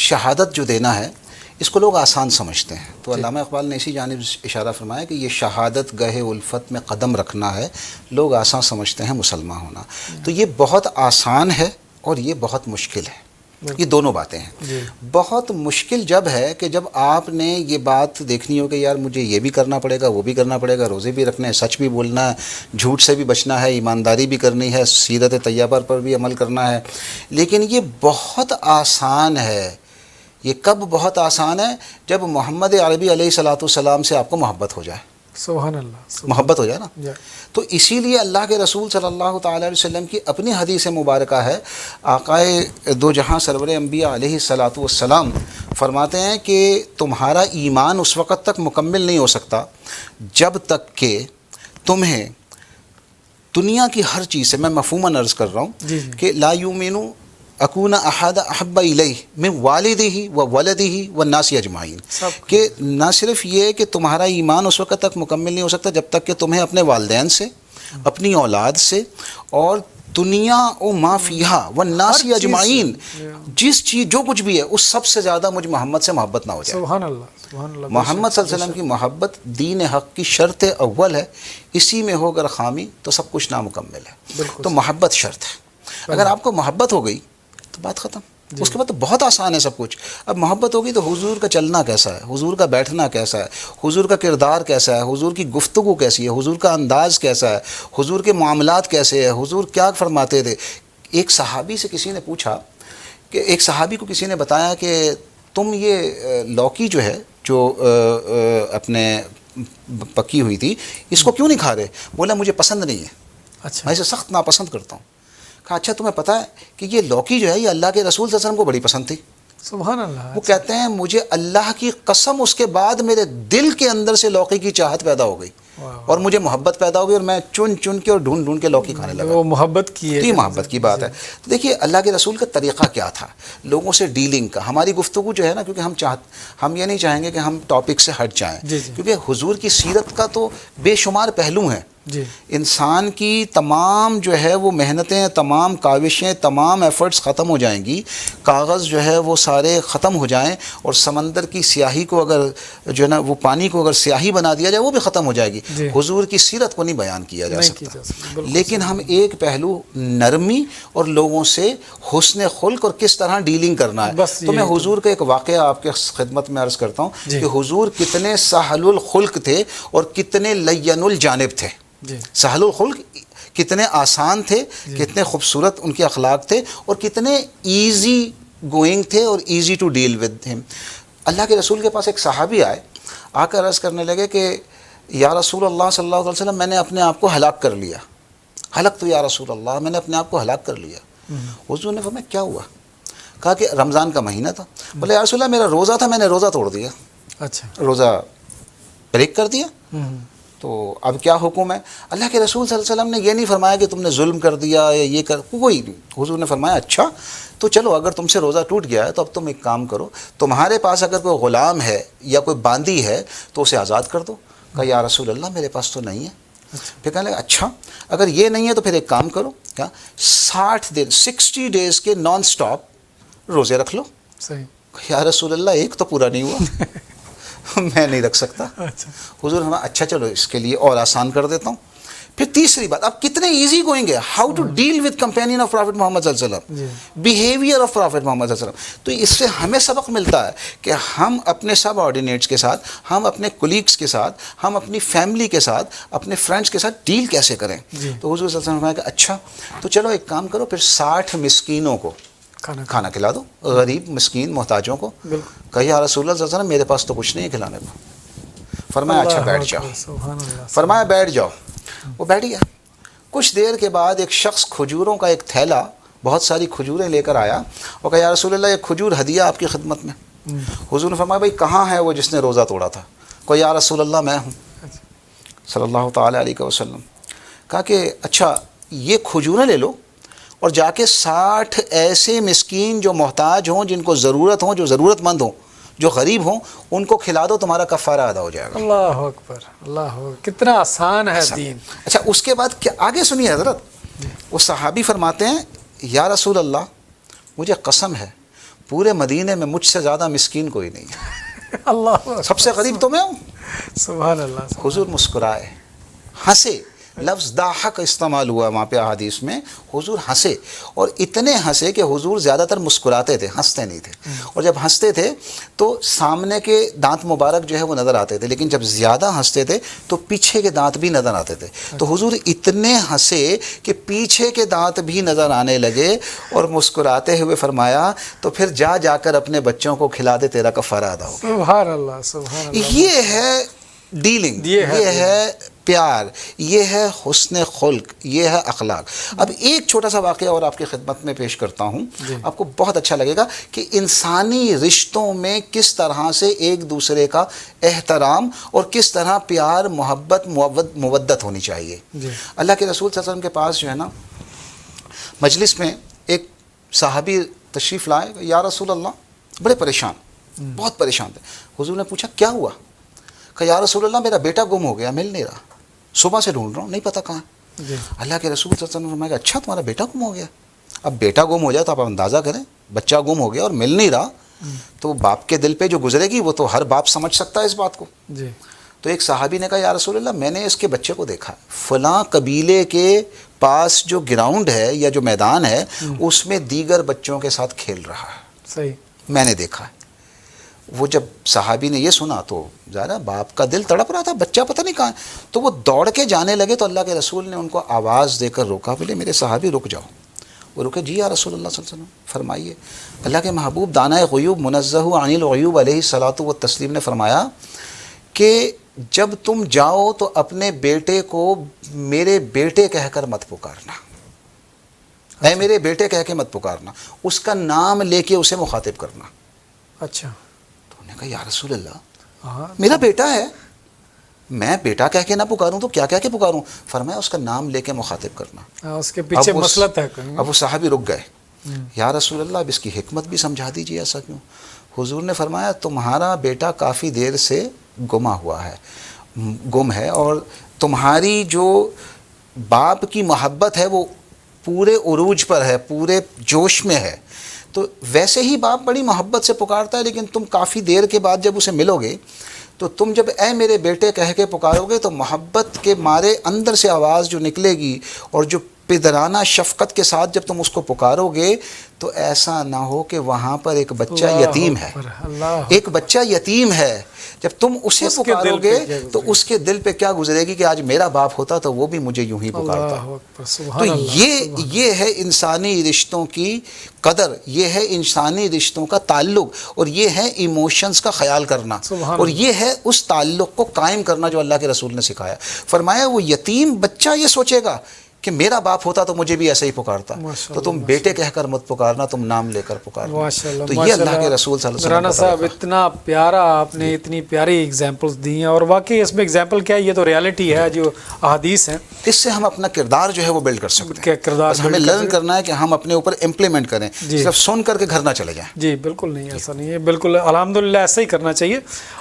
شہادت جو دینا ہے اس کو لوگ آسان سمجھتے ہیں. تو علامہ اقبال نے اسی جانب اشارہ فرمایا کہ یہ شہادت گہے الفت میں قدم رکھنا ہے، لوگ آسان سمجھتے ہیں مسلمان ہونا. تو یہ بہت آسان ہے اور یہ بہت مشکل ہے. یہ دونوں باتیں ہیں. بہت مشکل جب ہے کہ جب آپ نے یہ بات دیکھنی ہو کہ یار مجھے یہ بھی کرنا پڑے گا، وہ بھی کرنا پڑے گا، روزے بھی رکھنے ہیں، سچ بھی بولنا ہے، جھوٹ سے بھی بچنا ہے، ایمانداری بھی کرنی ہے، سیرت طیبہ پر بھی عمل کرنا ہے. لیکن یہ بہت آسان ہے. یہ کب بہت آسان ہے؟ جب محمد عربی علیہ الصلوۃ والسلام سے آپ کو محبت ہو جائے. سبحان اللہ. محبت ہو جائے نا. تو اسی لیے اللہ کے رسول صلی اللہ تعالی علیہ وسلم کی اپنی حدیث مبارکہ ہے. آقائے دو جہاں سرور انبیاء علیہ الصلوۃ والسلام فرماتے ہیں کہ تمہارا ایمان اس وقت تک مکمل نہیں ہو سکتا جب تک کہ تمہیں دنیا کی ہر چیز سے، میں مفہوماً عرض کر رہا ہوں کہ لا یؤمنو اکون احد احب الیہ من والدہ و ولدہ والناس اجمعین، کہ نہ صرف یہ کہ تمہارا ایمان اس وقت تک مکمل نہیں ہو سکتا جب تک کہ تمہیں اپنے والدین سے، اپنی اولاد سے، اور دنیا و ما فیہا والناس اجمعین، جس چیز جو کچھ بھی ہے اس سب سے زیادہ مجھ محمد سے محبت نہ ہو جائے. سبحان اللہ. سبحان اللہ. محمد صلی اللہ علیہ وسلم کی محبت دین حق کی شرط اول ہے. اسی میں ہو اگر خامی تو سب کچھ نامکمل ہے. تو محبت شرط ہے. اگر آپ کو محبت ہو گئی تو بات ختم. اس کے بعد تو بہت آسان ہے سب کچھ. اب محبت ہوگی تو حضور کا چلنا کیسا ہے، حضور کا بیٹھنا کیسا ہے، حضور کا کردار کیسا ہے، حضور کی گفتگو کیسی ہے، حضور کا انداز کیسا ہے، حضور کے معاملات کیسے ہیں، حضور کیا فرماتے تھے. ایک صحابی سے کسی نے پوچھا کہ ایک صحابی کو کسی نے بتایا کہ تم یہ لوکی جو ہے جو اپنے پکی ہوئی تھی اس کو کیوں نہیں کھا رہے؟ بولا مجھے پسند نہیں ہے. اچھا. میں اسے سخت ناپسند کرتا ہوں. کہا اچھا تمہیں پتہ ہے کہ یہ لوکی جو ہے یہ اللہ کے رسول صلی اللہ علیہ وسلم کو بڑی پسند تھی. سبحان اللہ. وہ کہتے ہیں مجھے اللہ کی قسم اس کے بعد میرے دل کے اندر سے لوکی کی چاہت پیدا ہو گئی اور مجھے محبت پیدا ہو گئی اور میں چن چن کے اور ڈھونڈ ڈھونڈ کے لوکی کھانے لگا. وہ محبت کی ہے. یہ محبت کی بات ہے. تو دیکھیے اللہ کے رسول کا طریقہ کیا تھا لوگوں سے ڈیلنگ کا. ہماری گفتگو جو ہے نا، کیونکہ ہم یہ نہیں چاہیں گے کہ ہم ٹاپک سے ہٹ جائیں، کیونکہ حضور کی سیرت کا تو بے شمار پہلو ہیں. انسان کی تمام جو ہے وہ محنتیں، تمام کاوشیں، تمام ایفرٹس ختم ہو جائیں گی، کاغذ جو ہے وہ سارے ختم ہو جائیں اور سمندر کی سیاہی کو اگر جو ہے نا وہ پانی کو اگر سیاہی بنا دیا جائے وہ بھی ختم ہو جائے گی. حضور کی سیرت کو نہیں بیان کیا جا سکتا. لیکن ہم ایک پہلو نرمی اور لوگوں سے حسن خلق اور کس طرح ڈیلنگ کرنا ہے. تو میں حضور کا ایک واقعہ آپ کے خدمت میں عرض کرتا ہوں کہ حضور کتنے سہل الخلق تھے اور کتنے لین الجانب تھے. سہل الخلق کتنے آسان تھے، کتنے خوبصورت ان کے اخلاق تھے اور کتنے ایزی گوئنگ تھے اور ایزی ٹو ڈیل ود ہم. اللہ کے رسول کے پاس ایک صحابی آئے، آ کر عرض کرنے لگے کہ یا رسول اللہ صلی اللہ علیہ وسلم میں نے اپنے آپ کو ہلاک کر لیا. ہلاک تو یا رسول اللہ میں نے اپنے آپ کو ہلاک کر لیا. حضور نے فرمایا کیا ہوا؟ کہا کہ رمضان کا مہینہ تھا. بولے یا رسول اللہ میرا روزہ تھا، میں نے روزہ توڑ دیا. اچھا. روزہ بریک کر دیا. تو اب کیا حکم ہے؟ اللہ کے رسول صلی اللہ علیہ وسلم نے یہ نہیں فرمایا کہ تم نے ظلم کر دیا یا یہ کر، کوئی نہیں. حضور نے فرمایا اچھا تو چلو اگر تم سے روزہ ٹوٹ گیا ہے تو اب تم ایک کام کرو، تمہارے پاس اگر کوئی غلام ہے یا کوئی باندی ہے تو اسے آزاد کر دو. کہا یا رسول اللہ میرے پاس تو نہیں ہے. پھر کہنے لگا اچھا اگر یہ نہیں ہے تو پھر ایک کام کرو، کیا 60 دن 60 ڈیز کے نان سٹاپ روزے رکھ لو. صحیح. یا رسول اللہ ایک تو پورا نہیں ہوا. میں نہیں رکھ سکتا. حضور ہمیں اچھا چلو اس کے لیے اور آسان کر دیتا ہوں. پھر تیسری بات، اب کتنے ایزی گوئنگ ہے، how to deal with companion of prophet Muhammad صلی اللہ علیہ وسلم، بیہیویئر آف پرافٹ محمد صلی اللہ علیہ وسلم. تو اس سے ہمیں سبق ملتا ہے کہ ہم اپنے سب آرڈینیٹس کے ساتھ، ہم اپنے کولیگس کے ساتھ، ہم اپنی فیملی کے ساتھ، اپنے فرینڈس کے ساتھ ڈیل کیسے کریں. تو حضور صلی اللہ علیہ وسلم نے کہا اچھا تو چلو ایک کام کرو، پھر 60 مسکینوں کو کھانا کھلا دو، غریب مسکین محتاجوں کو. کہا یا رسول اللہ صلی اللہ علیہ وسلم میرے پاس تو کچھ نہیں ہے کھلانے کو. فرمایا اچھا بیٹھ جاؤ. فرمایا بیٹھ جاؤ. وہ بیٹھ گیا. کچھ دیر کے بعد ایک شخص کھجوروں کا ایک تھیلا بہت ساری کھجوریں لے کر آیا اور کہا یا رسول اللہ یہ کھجور ہدیہ آپ کی خدمت میں. حضور نے فرمایا بھائی کہاں ہے وہ جس نے روزہ توڑا تھا؟ کہا یا رسول اللہ میں ہوں صلی اللہ تعالیٰ علیہ وسلم. کہا کہ اچھا یہ کھجوریں لے لو اور جا کے 60 ایسے مسکین جو محتاج ہوں، جن کو ضرورت ہوں، جو ضرورت مند ہوں، جو غریب ہوں، ان کو کھلا دو، تمہارا کفارہ ادا ہو جائے گا. اللہ اکبر. اللہ اکبر. کتنا آسان ہے دین. اچھا اس کے بعد کیا آگے سنیے حضرت. وہ صحابی فرماتے ہیں یا رسول اللہ مجھے قسم ہے پورے مدینے میں مجھ سے زیادہ مسکین کوئی نہیں ہے، اللہ سب سے غریب تو میں ہوں۔ سبحان اللہ۔ حضور مسکرائے، ہنسے، لفظ ضاحک استعمال ہوا وہاں پہ احادیث میں، حضور ہنسے، اور اتنے ہنسے کہ حضور زیادہ تر مسکراتے تھے، ہنستے نہیں تھے، اور جب ہنستے تھے تو سامنے کے دانت مبارک جو ہے وہ نظر آتے تھے، لیکن جب زیادہ ہنستے تھے تو پیچھے کے دانت بھی نظر آتے تھے، تو حضور اتنے ہنسے کہ پیچھے کے دانت بھی نظر آنے لگے، اور مسکراتے ہوئے فرمایا تو پھر جا جا کر اپنے بچوں کو کھلا دے، تیرا کفارہ ادا ہوگا۔ سبحان اللہ، سبحان اللہ۔ یہ ہے ڈیلنگ، یہ ہے پیار، یہ ہے حسن خلق، یہ ہے اخلاق۔ اب ایک چھوٹا سا واقعہ اور آپ کی خدمت میں پیش کرتا ہوں، آپ کو بہت اچھا لگے گا کہ انسانی رشتوں میں کس طرح سے ایک دوسرے کا احترام اور کس طرح پیار، محبت، مودت ہونی چاہیے۔ اللہ کے رسول صلی اللہ علیہ وسلم کے پاس جو ہے نا مجلس میں ایک صحابی تشریف لائے، یا رسول اللہ، بڑے پریشان، بہت پریشان تھے۔ حضور نے پوچھا کیا ہوا؟ کہ یا رسول اللہ میرا بیٹا گم ہو گیا، مل نہیں رہا، صبح سے ڈھونڈ رہا ہوں، نہیں پتہ کہاں۔ اللہ کے رسول صلی اللہ علیہ وسلم نے فرمایا اچھا تمہارا بیٹا گم ہو گیا؟ اب بیٹا گم ہو جائے تو آپ اندازہ کریں، بچہ گم ہو گیا اور مل نہیں رہا، تو باپ کے دل پہ جو گزرے گی وہ تو ہر باپ سمجھ سکتا ہے اس بات کو۔ تو ایک صحابی نے کہا یا رسول اللہ میں نے اس کے بچے کو دیکھا، فلاں قبیلے کے پاس جو گراؤنڈ ہے یا جو میدان ہے اس میں دیگر بچوں کے ساتھ کھیل رہا ہے، صحیح، میں نے دیکھا ہے۔ وہ جب صحابی نے یہ سنا تو ظاہر باپ کا دل تڑپ رہا تھا، بچہ پتہ نہیں کہاں ہے، تو وہ دوڑ کے جانے لگے، تو اللہ کے رسول نے ان کو آواز دے کر روکا، بولے میرے صحابی رک جاؤ۔ وہ رکے، جی یا رسول اللہ صلی اللہ علیہ وسلم فرمائیے۔ اللہ کے محبوب دانائے غیوب منزہ عن الغیوب علیہ الصلاۃ والتسلیم نے فرمایا کہ جب تم جاؤ تو اپنے بیٹے کو میرے بیٹے کہہ کر مت پکارنا، اے میرے بیٹے کہہ کے مت پکارنا، اس کا نام لے کے اسے مخاطب کرنا۔ اچھا، کہ یا رسول اللہ میرا بیٹا ہے، میں بیٹا کہہ کے نہ پکاروں تو کیا کہہ کے پکاروں؟ فرمایا اس کا نام لے کے مخاطب کرنا۔ اس کے پیچھے مسلط ہے۔ اب وہ صحابی رک گئے، یا رسول اللہ اب اس کی حکمت بھی سمجھا دیجیے، ایسا کیوں؟ حضور نے فرمایا تمہارا بیٹا کافی دیر سے گما ہوا ہے، گم ہے، اور تمہاری جو باپ کی محبت ہے وہ پورے عروج پر ہے، پورے جوش میں ہے، تو ویسے ہی باپ بڑی محبت سے پکارتا ہے، لیکن تم کافی دیر کے بعد جب اسے ملو گے تو تم جب اے میرے بیٹے کہہ کے پکارو گے تو محبت کے مارے اندر سے آواز جو نکلے گی، اور جو پدرانہ شفقت کے ساتھ جب تم اس کو پکارو گے تو ایسا نہ ہو کہ وہاں پر ایک بچہ یتیم ہے، ایک بچہ یتیم ہے، جب تم اسے پکارو گے تو اس کے دل پہ کیا گزرے گی کہ آج میرا باپ ہوتا تو وہ بھی مجھے یوں ہی پکارتا۔ تو یہ ہے انسانی رشتوں کی قدر، یہ ہے انسانی رشتوں کا تعلق، اور یہ ہے ایموشنز کا خیال کرنا، اور یہ ہے اس تعلق کو قائم کرنا جو اللہ کے رسول نے سکھایا۔ فرمایا وہ یتیم بچہ یہ سوچے گا کہ میرا باپ ہوتا تو مجھے بھی ایسے ہی پکارتا، تو تم بیٹے کہہ کر مت پکارنا، تم نام لے کر پکارنا۔ تو یہ اللہ کے رسول صلی اللہ علیہ وسلم۔ رانا صاحب اتنا پیارا آپ نے اتنی پیاری ایگزامپلس دی ہیں، اور واقعی اس میں ایگزامپل کیا ہے، یہ تو ریالٹی ہے جو احادیث ہیں، اس سے ہم اپنا کردار جو ہے وہ بلڈ کر سکتے ہیں، بس ہمیں لرن کرنا ہے کہ ہم اپنے اوپر امپلیمنٹ کریں، صرف سن کر کے گھر نہ چلے جائیں۔ جی بالکل نہیں، ایسا نہیں ہے، بالکل الحمدللہ ایسا ہی کرنا چاہیے۔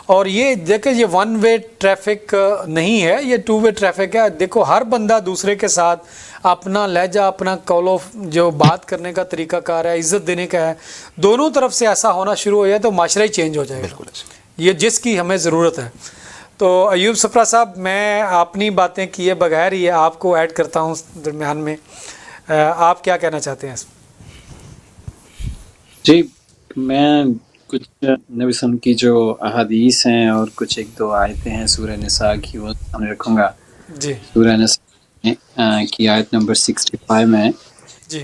اور یہ دیکھیں یہ ون وے ٹریفک نہیں ہے، یہ ٹو وے ٹریفک ہے۔ دیکھو ہر بندہ دوسرے کے ساتھ اپنا لہجہ، اپنا قول و جو بات کرنے کا طریقہ کار ہے، عزت دینے کا ہے، دونوں طرف سے ایسا ہونا شروع ہو جائے تو معاشرہ ہی چینج ہو جائے گا، یہ جس کی ہمیں ضرورت ہے۔ تو ایوب صفرا صاحب، میں اپنی باتیں کیے بغیر ہی آپ کو ایڈ کرتا ہوں درمیان میں، آپ کیا کہنا چاہتے ہیں اس میں؟ جی میں کچھ نبی وسلم کی جو احادیث ہیں اور کچھ ایک دو آیتیں ہیں سورہ نساء کی وہ سامنے رکھوں گا۔ جی سورہ نساء کی آیت نمبر 65 میں جی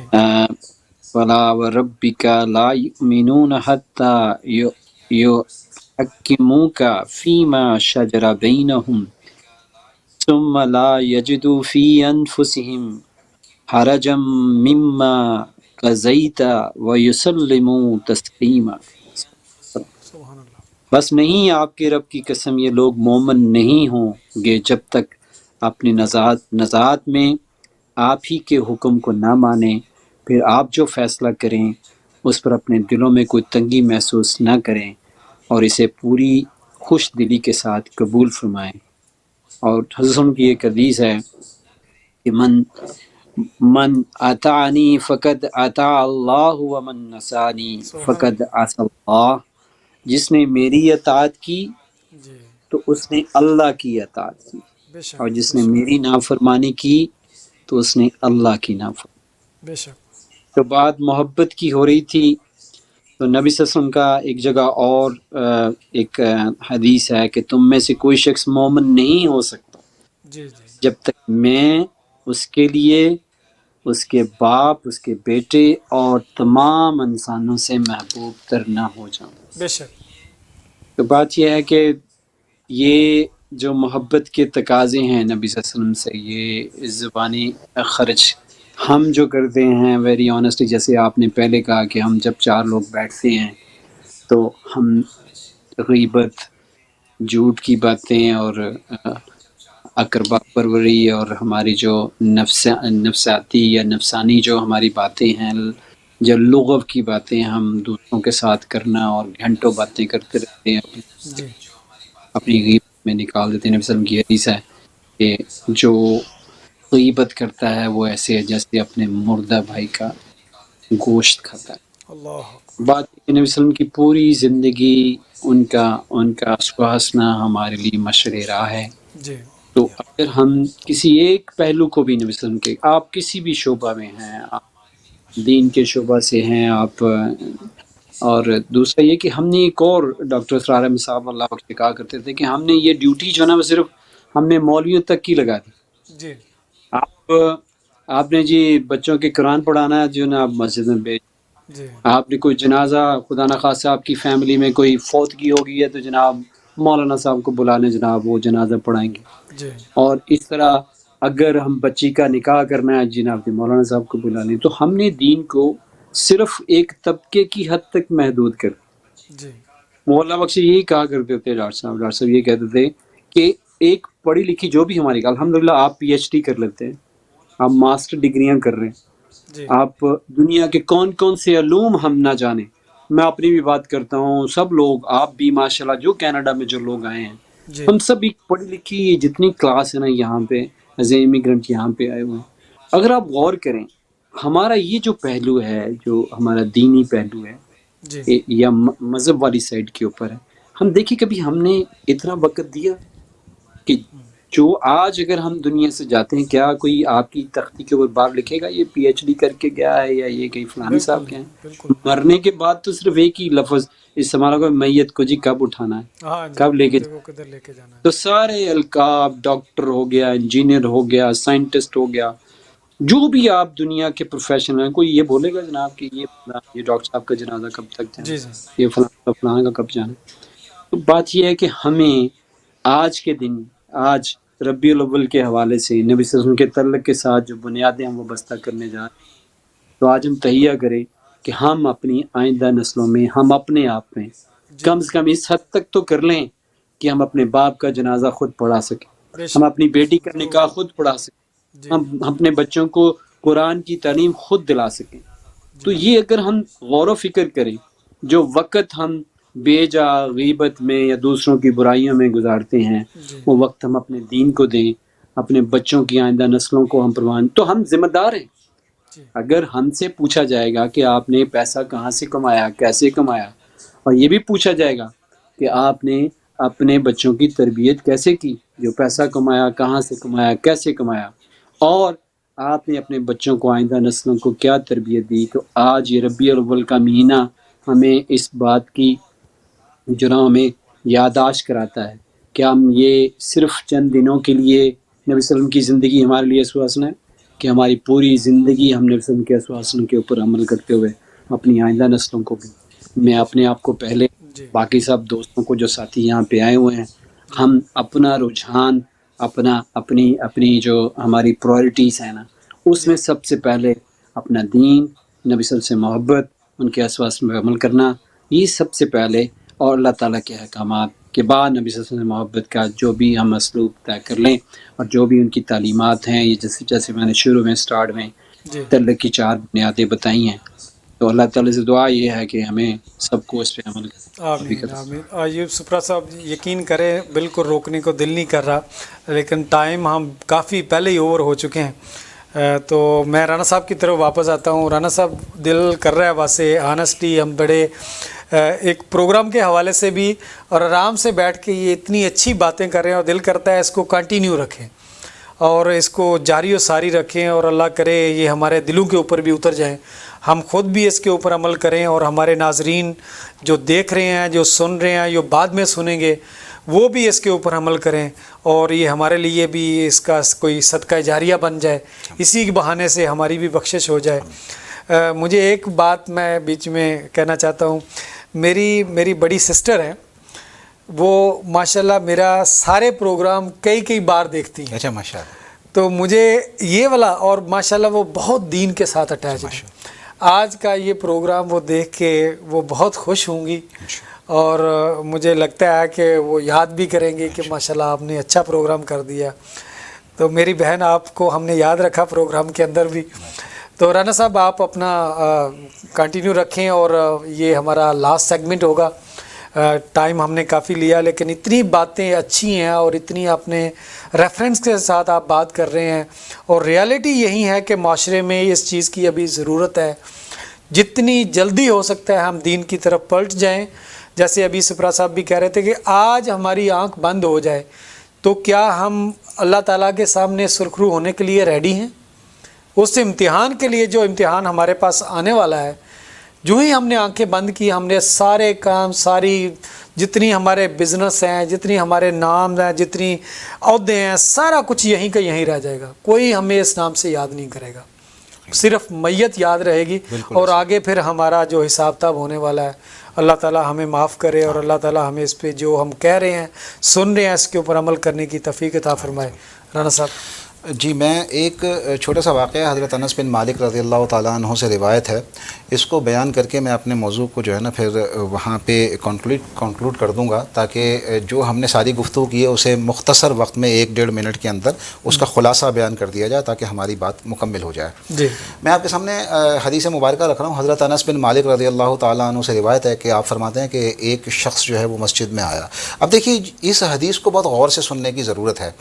فَلَا وَرَبِّكَ لَا يُؤْمِنُونَ حَتَّى يُحَكِّمُوكَ فِيمَا شَجَرَ بَيْنَهُمْ ثُمَّ لَا يَجِدُوا فِي أَنفُسِهِمْ حَرَجًا مِمَّا قَضَيْتَ وَيُسَلِّمُوا تَسْلِيمًا۔ بس نہیں، آپ کے رب کی قسم یہ لوگ مومن نہیں ہوں گے جب تک اپنی نزاعت میں آپ ہی کے حکم کو نہ مانیں، پھر آپ جو فیصلہ کریں اس پر اپنے دلوں میں کوئی تنگی محسوس نہ کریں، اور اسے پوری خوش دلی کے ساتھ قبول فرمائیں۔ اور حضرت کی ایک حدیث ہے کہ من من اطاعنی فقد اطاع اللہ ومن نصانی فقد عصى اللہ، جس نے میری اطاعت کی جی تو اس نے اللہ کی اطاعت کی، بے شک اور جس بے نے شک میری نافرمانی کی تو اس نے اللہ کی نافرمانی۔ بے شک تو بات محبت کی ہو رہی تھی، تو نبی صلی اللہ علیہ وسلم کا ایک جگہ اور ایک حدیث ہے کہ تم میں سے کوئی شخص مومن نہیں ہو سکتا جی جی جب تک میں اس کے لیے، اس کے باپ، اس کے بیٹے اور تمام انسانوں سے محبوب تر نہ ہو جاؤں۔ بے شک تو بات یہ ہے کہ یہ جو محبت کے تقاضے ہیں نبی صلی اللہ علیہ وسلم سے، یہ زبانی خرچ ہم جو کرتے ہیں ویری آنیسٹلی، جیسے آپ نے پہلے کہا کہ ہم جب چار لوگ بیٹھتے ہیں تو ہم غیبت، جھوٹ کی باتیں اور اقربا پروری اور ہماری جو نفسیاتی یا نفسانی جو ہماری باتیں ہیں، جو لغو کی باتیں ہم دوسروں کے ساتھ کرنا اور گھنٹوں باتیں کرتے رہتے ہیں، جی اپنی غیبت میں نکال دیتے ہیں۔ نبی صلی اللہ علیہ وسلم کی حدیث ہے کہ جو غیبت کرتا ہے وہ ایسے ہے جیسے اپنے مردہ بھائی کا گوشت کھاتا ہے۔ اللہ بات ہے کہ نبی صلی اللہ علیہ وسلم کی پوری زندگی ان کا ہنسنا ہمارے لیے مشرِ راہ ہے۔ جی تو اگر ہم کسی ایک پہلو کو بھی نبی صلی اللہ علیہ وسلم کے، آپ کسی بھی شعبہ میں ہیں، آپ دین کے شعبہ سے ہیں آپ، اور دوسرا یہ کہ ہم نے ایک اور ڈاکٹر اسرار احمد صاحب اللہ بخش کہا کرتے تھے کہ ہم نے یہ ڈیوٹی جو ہے نا وہ صرف ہم نے مولویوں تک کی لگا دی۔ جی آپ نے جی بچوں کے قرآن پڑھانا ہے جو نا آپ مسجد میں بھیج، جی آپ نے کوئی جنازہ خدا نخواستہ آپ کی فیملی میں کوئی فوتگی ہو گئی ہے تو جناب مولانا صاحب کو بلا لیں، جناب وہ جنازہ پڑھائیں گے۔ جی اور اس طرح اگر ہم بچی کا نکاح کرنا ہے جناب کے مولانا صاحب کو بلا لیں۔ تو ہم نے دین کو صرف ایک طبقے کی حد تک محدود کر دیا۔ جی مولانا بخش یہی کہا کرتے تھے، ڈاکٹر صاحب یہ کہتے تھے کہ ایک پڑھی لکھی جو بھی ہماری، الحمدللہ آپ پی ایچ ڈی کر لیتے ہیں، آپ ماسٹر ڈگریاں کر رہے ہیں، جی آپ دنیا کے کون کون سے علوم ہم نہ جانیں، میں اپنی بھی بات کرتا ہوں، سب لوگ، آپ بھی ماشاءاللہ جو کینیڈا میں جو لوگ آئے ہیں، جی ہم سب ایک پڑھی لکھی جتنی کلاس ہے نا یہاں پہ ایز اے امیگرنٹ یہاں پہ آئے ہوئے ہیں، اگر آپ غور کریں ہمارا یہ جو پہلو ہے، جو ہمارا دینی پہلو ہے جی یا مذہب والی سائڈ کے اوپر ہے، ہم دیکھیں کبھی ہم نے اتنا وقت دیا کہ جو آج اگر ہم دنیا سے جاتے ہیں، کیا کوئی آپ کی تختی کے اوپر بار لکھے گا یہ پی ایچ ڈی کر کے گیا ہے یا یہ کہیں فلانی بالکل صاحب کے ہیں؟ بالکل مرنے کے بعد تو صرف ایک ہی لفظ استعمال ہوگا، میت کو جی کب اٹھانا ہے، ہاں جی کب لے کے مردے کو کدھر لے کے جانا تو ہے۔ سارے القاب، ڈاکٹر ہو گیا، انجینئر ہو گیا، سائنٹسٹ ہو گیا، جو بھی آپ دنیا کے پروفیشنل ہیں، کوئی یہ بولے گا جناب کہ یہ ڈاکٹر صاحب کا جنازہ کب تک جانا جی جی ہے، یہ فلانا کا کب جانا ہے۔ تو بات یہ ہے کہ ہمیں آج کے دن، آج ربیع الاول کے حوالے سے نبی صلی اللہ علیہ وسلم کے تعلق کے ساتھ جو بنیادیں ہم وہ بستہ کرنے جا رہے ہیں، تو آج ہم تہیہ کریں کہ ہم اپنی آئندہ نسلوں میں، ہم اپنے آپ میں جی کم سے کم اس حد تک تو کر لیں کہ ہم اپنے باپ کا جنازہ خود پڑھا سکیں، بے ہم شک اپنی بیٹی کا ضرور نکاح خود پڑھا سکیں، جی ہم اپنے بچوں کو قرآن کی تعلیم خود دلا سکیں۔ تو جی یہ اگر ہم غور و فکر کریں، جو وقت ہم بے جا غیبت میں یا دوسروں کی برائیوں میں گزارتے ہیں، جی وہ وقت ہم اپنے دین کو دیں، اپنے بچوں کی آئندہ نسلوں کو ہم پروان، تو ہم ذمہ دار ہیں۔ جی اگر ہم سے پوچھا جائے گا کہ آپ نے پیسہ کہاں سے کمایا، کیسے کمایا، اور یہ بھی پوچھا جائے گا کہ آپ نے اپنے بچوں کی تربیت کیسے کی، جو پیسہ جی کمایا کہاں سے کمایا، کیسے کمایا، اور آپ نے اپنے بچوں کو، آئندہ نسلوں کو کیا تربیت دی، تو آج یہ ربیع الاول کا مہینہ ہمیں اس بات کی جو نا ہمیں یادداشت کراتا ہے کہ ہم یہ صرف چند دنوں کے لیے نبی صلی اللہ علیہ وسلم کی زندگی ہمارے لیے اسوہ حسنہ ہے، کہ ہماری پوری زندگی ہم نبی صلی اللہ علیہ وسلم کے اسوہ حسنہ کے اوپر عمل کرتے ہوئے اپنی آئندہ نسلوں کو بھی، میں اپنے آپ کو پہلے، جی باقی سب دوستوں کو جو ساتھی یہاں پہ آئے ہوئے ہیں، ہم اپنا رجحان، اپنی جو ہماری پرائرٹیز ہیں نا، اس جی میں سب سے پہلے اپنا دین، نبی صلی اللہ علیہ وسلم سے محبت، ان کے اسوہ حسنہ پہ عمل کرنا، یہ سب سے پہلے، اور اللہ تعالیٰ کے احکامات کے بعد نبی صلی اللہ علیہ وسلم سے محبت کا جو بھی ہم اسلوب طے کر لیں، اور جو بھی ان کی تعلیمات ہیں، یہ جیسے میں نے شروع میں سٹارٹ میں جی تعلق کی 4 بنیادیں بتائی ہیں، تو اللہ تعالیٰ سے دعا یہ ہے کہ ہمیں سب کو اس پہ عمل آمین آمین۔ ایوب سپرا صاحب یقین کریں بالکل روکنے کو دل نہیں کر رہا، لیکن ٹائم ہم کافی پہلے ہی اوور ہو چکے ہیں، تو میں رانا صاحب کی طرف واپس آتا ہوں. رانا صاحب دل کر رہا ہے واسے آنیسٹلی ہم بڑے ایک پروگرام کے حوالے سے بھی اور آرام سے بیٹھ کے یہ اتنی اچھی باتیں کر رہے ہیں اور دل کرتا ہے اس کو کنٹینیو رکھیں اور اس کو جاری و ساری رکھیں اور اللہ کرے یہ ہمارے دلوں کے اوپر بھی اتر جائیں, ہم خود بھی اس کے اوپر عمل کریں اور ہمارے ناظرین جو دیکھ رہے ہیں, جو سن رہے ہیں, جو بعد میں سنیں گے, وہ بھی اس کے اوپر عمل کریں اور یہ ہمارے لیے بھی اس کا کوئی صدقہ جاریہ بن جائے, اسی کے بہانے سے ہماری بھی بخشش ہو جائے. مجھے ایک بات میں بیچ میں کہنا چاہتا ہوں, میری بڑی سسٹر ہیں, وہ ماشاءاللہ میرا سارے پروگرام کئی بار دیکھتی ہیں. اچھا ماشاءاللہ. تو مجھے یہ والا اور ماشاءاللہ وہ بہت دین کے ساتھ اٹیچ ہے. آج کا یہ پروگرام وہ دیکھ کے وہ بہت خوش ہوں گی اور مجھے لگتا ہے کہ وہ یاد بھی کریں گے کہ ماشاءاللہ آپ نے اچھا پروگرام کر دیا. تو میری بہن آپ کو ہم نے یاد رکھا پروگرام کے اندر بھی. تو رانا صاحب آپ اپنا کنٹینیو رکھیں اور یہ ہمارا لاسٹ سیگمنٹ ہوگا. ٹائم ہم نے کافی لیا لیکن اتنی باتیں اچھی ہیں اور اتنی اپنے ریفرنس کے ساتھ آپ بات کر رہے ہیں اور ریالٹی یہی ہے کہ معاشرے میں اس چیز کی ابھی ضرورت ہے. جتنی جلدی ہو سکتا ہے ہم دین کی طرف پلٹ جائیں. جیسے ابھی سپرا صاحب بھی کہہ رہے تھے کہ آج ہماری آنکھ بند ہو جائے تو کیا ہم اللہ تعالیٰ کے سامنے سرخرو ہونے کے لیے ریڈی ہیں؟ اس امتحان کے لیے جو امتحان ہمارے پاس آنے والا ہے, جو ہی ہم نے آنکھیں بند کی ہم نے سارے کام, ساری جتنی ہمارے بزنس ہیں, جتنی ہمارے نام ہیں, جتنی عہدے ہیں, سارا کچھ یہیں کا یہیں رہ جائے گا. کوئی ہمیں اس نام سے یاد نہیں کرے گا, صرف میت یاد رہے گی. اور آگے پھر ہمارا جو حساب کتاب ہونے والا ہے, اللہ تعالیٰ ہمیں معاف کرے اور اللہ تعالیٰ ہمیں اس پہ جو ہم کہہ رہے ہیں سن رہے ہیں اس کے اوپر عمل کرنے کی توفیق عطا فرمائے. رانا صاحب. جی میں ایک چھوٹا سا واقعہ حضرت انس بن مالک رضی اللہ تعالیٰ عنہ سے روایت ہے, اس کو بیان کر کے میں اپنے موضوع کو جو ہے نا پھر وہاں پہ کنکلوڈ کر دوں گا تاکہ جو ہم نے ساری گفتگو کی ہے اسے مختصر وقت میں 1-1.5 منٹ کے اندر اس کا خلاصہ بیان کر دیا جائے تاکہ ہماری بات مکمل ہو جائے. جی میں آپ کے سامنے حدیث مبارکہ رکھ رہا ہوں. حضرت انس بن مالک رضی اللہ تعالیٰ عنہ سے روایت ہے کہ آپ فرماتے ہیں کہ ایک شخص جو ہے وہ مسجد میں آیا. اب دیکھیے اس حدیث کو بہت غور سے سننے کی ضرورت ہے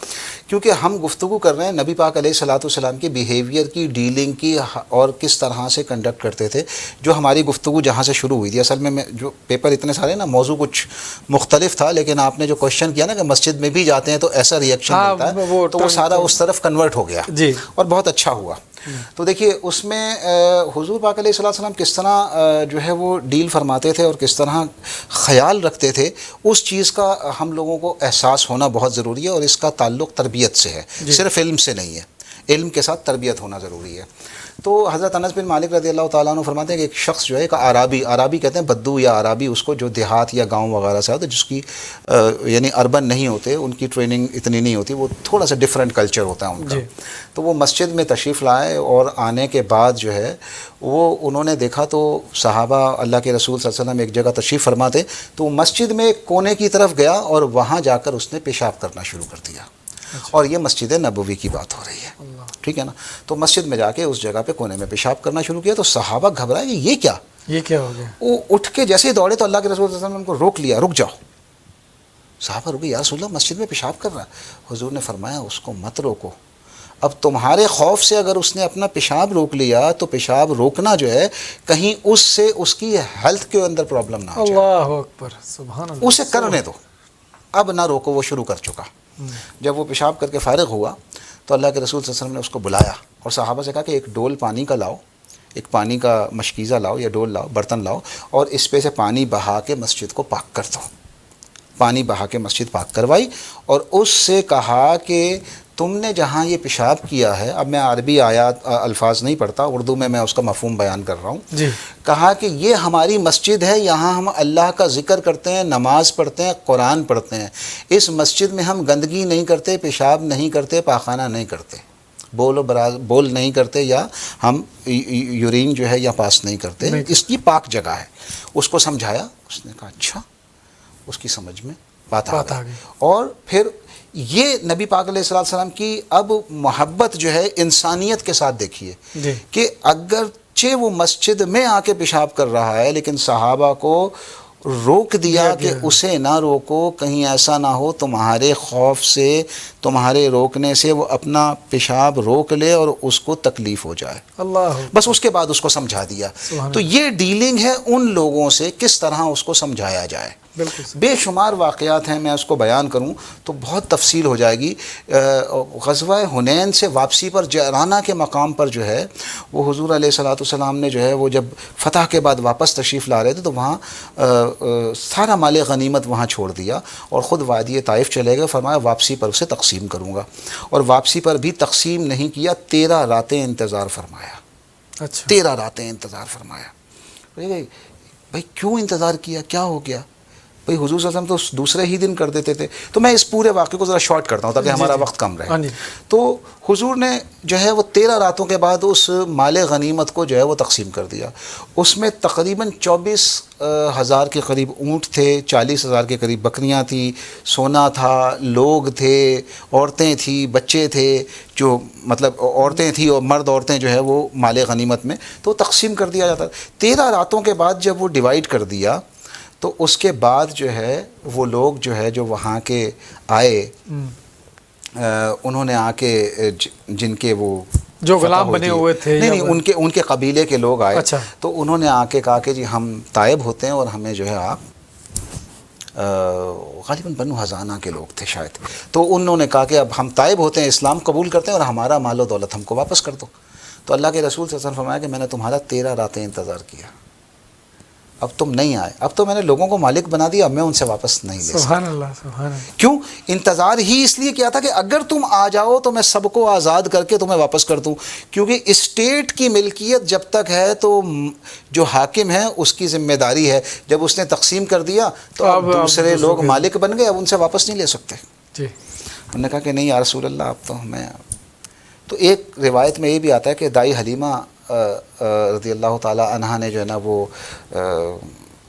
کیونکہ ہم گفتگو کر رہے ہیں نبی پاک علیہ السلام کی بیہیویئر کی, ڈیلنگ کی اور کس طرح سے کنڈکٹ کرتے تھے. جو ہماری گفتگو جہاں سے شروع ہوئی تھی, اصل میں جو پیپر اتنے سارے نا موضوع کچھ مختلف تھا لیکن آپ نے جو کوشچن کیا نا کہ مسجد میں بھی جاتے ہیں تو ایسا ریئیکشن ملتا ہے تو وہ سارا اس طرف کنورٹ ہو گیا اور بہت اچھا ہوا. تو دیکھیے اس میں حضور پاک علیہ السلام کس طرح جو ہے وہ ڈیل فرماتے تھے اور کس طرح خیال رکھتے تھے, اس چیز کا ہم لوگوں کو احساس ہونا بہت ضروری ہے. اور اس کا تعلق تربیت سے ہے, صرف علم سے نہیں ہے, علم کے ساتھ تربیت ہونا ضروری ہے. تو حضرت انس بن مالک رضی اللہ تعالیٰ عنہ فرماتے ہیں کہ ایک شخص جو ہے ایک عرابی کہتے ہیں بدو یا عرابی اس کو, جو دیہات یا گاؤں وغیرہ سے ہوتے جس کی یعنی اربن نہیں ہوتے, ان کی ٹریننگ اتنی نہیں ہوتی, وہ تھوڑا سا ڈفرینٹ کلچر ہوتا ہے ان کا. تو وہ مسجد میں تشریف لائے اور آنے کے بعد جو ہے وہ انہوں نے دیکھا تو صحابہ اللہ کے رسول صلی اللہ علیہ وسلم ایک جگہ تشریف فرماتے تو مسجد میں ایک کونے کی طرف گیا اور وہاں جا کر اس نے پیشاب کرنا شروع کر دیا. اور یہ مسجد نبوی کی بات ہو رہی ہے, ٹھیک ہے نا. تو مسجد میں جا کے اس جگہ پہ کونے میں پیشاب کرنا شروع کیا تو صحابہ گھبرائے کہ یہ کیا ہو گیا. وہ اٹھ کے جیسے ہی دوڑے تو اللہ کے رسول صلی اللہ علیہ وسلم نے ان کو روک لیا, رک جاؤ. صحابہ رکے, یا رسول اللہ مسجد میں پیشاب کر رہا ہے. حضور نے فرمایا اس کو مت روکو, اب تمہارے خوف سے اگر اس نے اپنا پیشاب روک لیا تو پیشاب روکنا جو ہے کہیں اس سے اس کی ہیلتھ کے اندر پرابلم نہ ہو جائے. اللہ اکبر, سبحان اللہ. اسے کرنے دو, اب نہ روکو, وہ شروع کر چکا. جب وہ پیشاب کر کے فارغ ہوا تو اللہ کے رسول صلی اللہ علیہ وسلم نے اس کو بلایا اور صحابہ سے کہا کہ ایک ڈول پانی کا لاؤ, ایک پانی کا مشکیزہ لاؤ یا ڈول لاؤ, برتن لاؤ اور اس پہ سے پانی بہا کے مسجد کو پاک کر دو. پانی بہا کے مسجد پاک کروائی اور اس سے کہا کہ تم نے جہاں یہ پیشاب کیا ہے, اب میں عربی آیات الفاظ نہیں پڑھتا, اردو میں اس کا مفہوم بیان کر رہا ہوں. کہا کہ یہ ہماری مسجد ہے, یہاں ہم اللہ کا ذکر کرتے ہیں, نماز پڑھتے ہیں, قرآن پڑھتے ہیں. اس مسجد میں ہم گندگی نہیں کرتے, پیشاب نہیں کرتے, پاخانہ نہیں کرتے, بول نہیں کرتے یا ہم یورین جو ہے یا پاس نہیں کرتے. اس کی پاک جگہ ہے. اس کو سمجھایا, اس نے کہا اچھا, اس کی سمجھ میں بات آ گئی. اور پھر یہ نبی پاک علیہ السلام کی اب محبت جو ہے انسانیت کے ساتھ دیکھیے کہ اگرچہ وہ مسجد میں آ کے پیشاب کر رہا ہے لیکن صحابہ کو روک دیا کہ اسے نہ روکو، کہیں ایسا نہ ہو تمہارے خوف سے، تمہارے روکنے سے وہ اپنا پیشاب روک لے اور اس کو تکلیف ہو جائے. اللہ بس اس کے بعد اس کو سمجھا دیا. تو یہ ڈیلنگ ہے ان لوگوں سے، کس طرح اس کو سمجھایا جائے. بے شمار واقعات ہیں، میں اس کو بیان کروں تو بہت تفصیل ہو جائے گی. غزوہ حنین سے واپسی پر جعرانہ کے مقام پر جو ہے وہ حضور علیہ الصلوۃ والسلام نے جو ہے وہ جب فتح کے بعد واپس تشریف لا رہے تھے تو وہاں سارا مال غنیمت وہاں چھوڑ دیا اور خود وادی طائف چلے گئے. فرمایا واپسی پر اسے تقسیم کروں گا، اور واپسی پر بھی تقسیم نہیں کیا، 13 راتیں انتظار فرمایا. 13 راتیں انتظار فرمایا. بھائی کیوں انتظار کیا، کیا ہو گیا؟ بھائی حضور صلی اللہ علیہ وسلم تو دوسرے ہی دن کر دیتے تھے. تو میں اس پورے واقعے کو ذرا شارٹ کرتا ہوں تاکہ ہمارا وقت کم رہے. تو حضور نے جو ہے وہ 13 راتوں کے بعد اس مال غنیمت کو جو ہے وہ تقسیم کر دیا. اس میں تقریباً 24,000 کے قریب اونٹ تھے، 40,000 کے قریب بکریاں تھیں، سونا تھا، لوگ تھے، عورتیں تھیں، بچے تھے، جو مطلب عورتیں تھیں اور مرد عورتیں جو ہے وہ مال غنیمت میں تو تقسیم کر دیا جاتا. 13 راتوں کے بعد جب وہ ڈیوائیڈ کر دیا تو اس کے بعد جو ہے وہ لوگ جو ہے جو وہاں کے آئے، انہوں نے آ کے جن کے وہ جو غلام بنے ہوئے تھے، نہیں ان کے قبیلے کے لوگ آئے. تو انہوں نے آ کے کہا کہ جی ہم تائب ہوتے ہیں اور ہمیں جو ہے آپ، غالباً بنو حزانہ کے لوگ تھے شاید، تو انہوں نے کہا کہ اب ہم تائب ہوتے ہیں، اسلام قبول کرتے ہیں اور ہمارا مال و دولت ہم کو واپس کر دو. تو اللہ کے رسول صلی اللہ علیہ وسلم فرمایا کہ میں نے تمہارا 13 راتیں انتظار کیا، اب تم نہیں آئے، اب تو میں نے لوگوں کو مالک بنا دیا، اب میں ان سے واپس نہیں لے سکتا. سبحان اللہ، سبحان اللہ. کیوں انتظار ہی اس لیے کیا تھا کہ اگر تم آ جاؤ تو میں سب کو آزاد کر کے تمہیں واپس کر دوں. کیونکہ اسٹیٹ کی ملکیت جب تک ہے تو جو حاکم ہے اس کی ذمہ داری ہے. جب اس نے تقسیم کر دیا تو اب دوسرے لوگ مالک بن گئے، اب ان سے واپس نہیں لے سکتے. انہوں نے کہا کہ نہیں یا رسول اللہ اب تو ہمیں. تو ایک روایت میں یہ بھی آتا ہے کہ دائی حلیمہ رضی اللہ تعالیٰ عنہا نے جو ہے نا وہ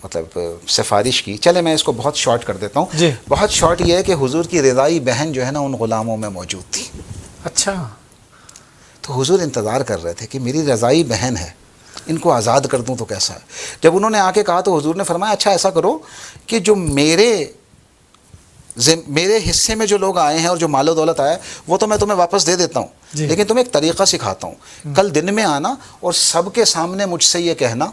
مطلب سفارش کی. چلے میں اس کو بہت شارٹ کر دیتا ہوں. بہت شارٹ یہ ہے کہ حضور کی رضائی بہن جو ہے نا ان غلاموں میں موجود تھی. اچھا. تو حضور انتظار کر رہے تھے کہ میری رضائی بہن ہے، ان کو آزاد کر دوں تو کیسا ہے. جب انہوں نے آ کے کہا تو حضور نے فرمایا اچھا ایسا کرو کہ جو میرے حصے میں جو لوگ آئے ہیں اور جو مال و دولت آیا ہے وہ تو میں تمہیں واپس دے دیتا ہوں، لیکن تمہیں ایک طریقہ سکھاتا ہوں. کل دن میں آنا اور سب کے سامنے مجھ سے یہ کہنا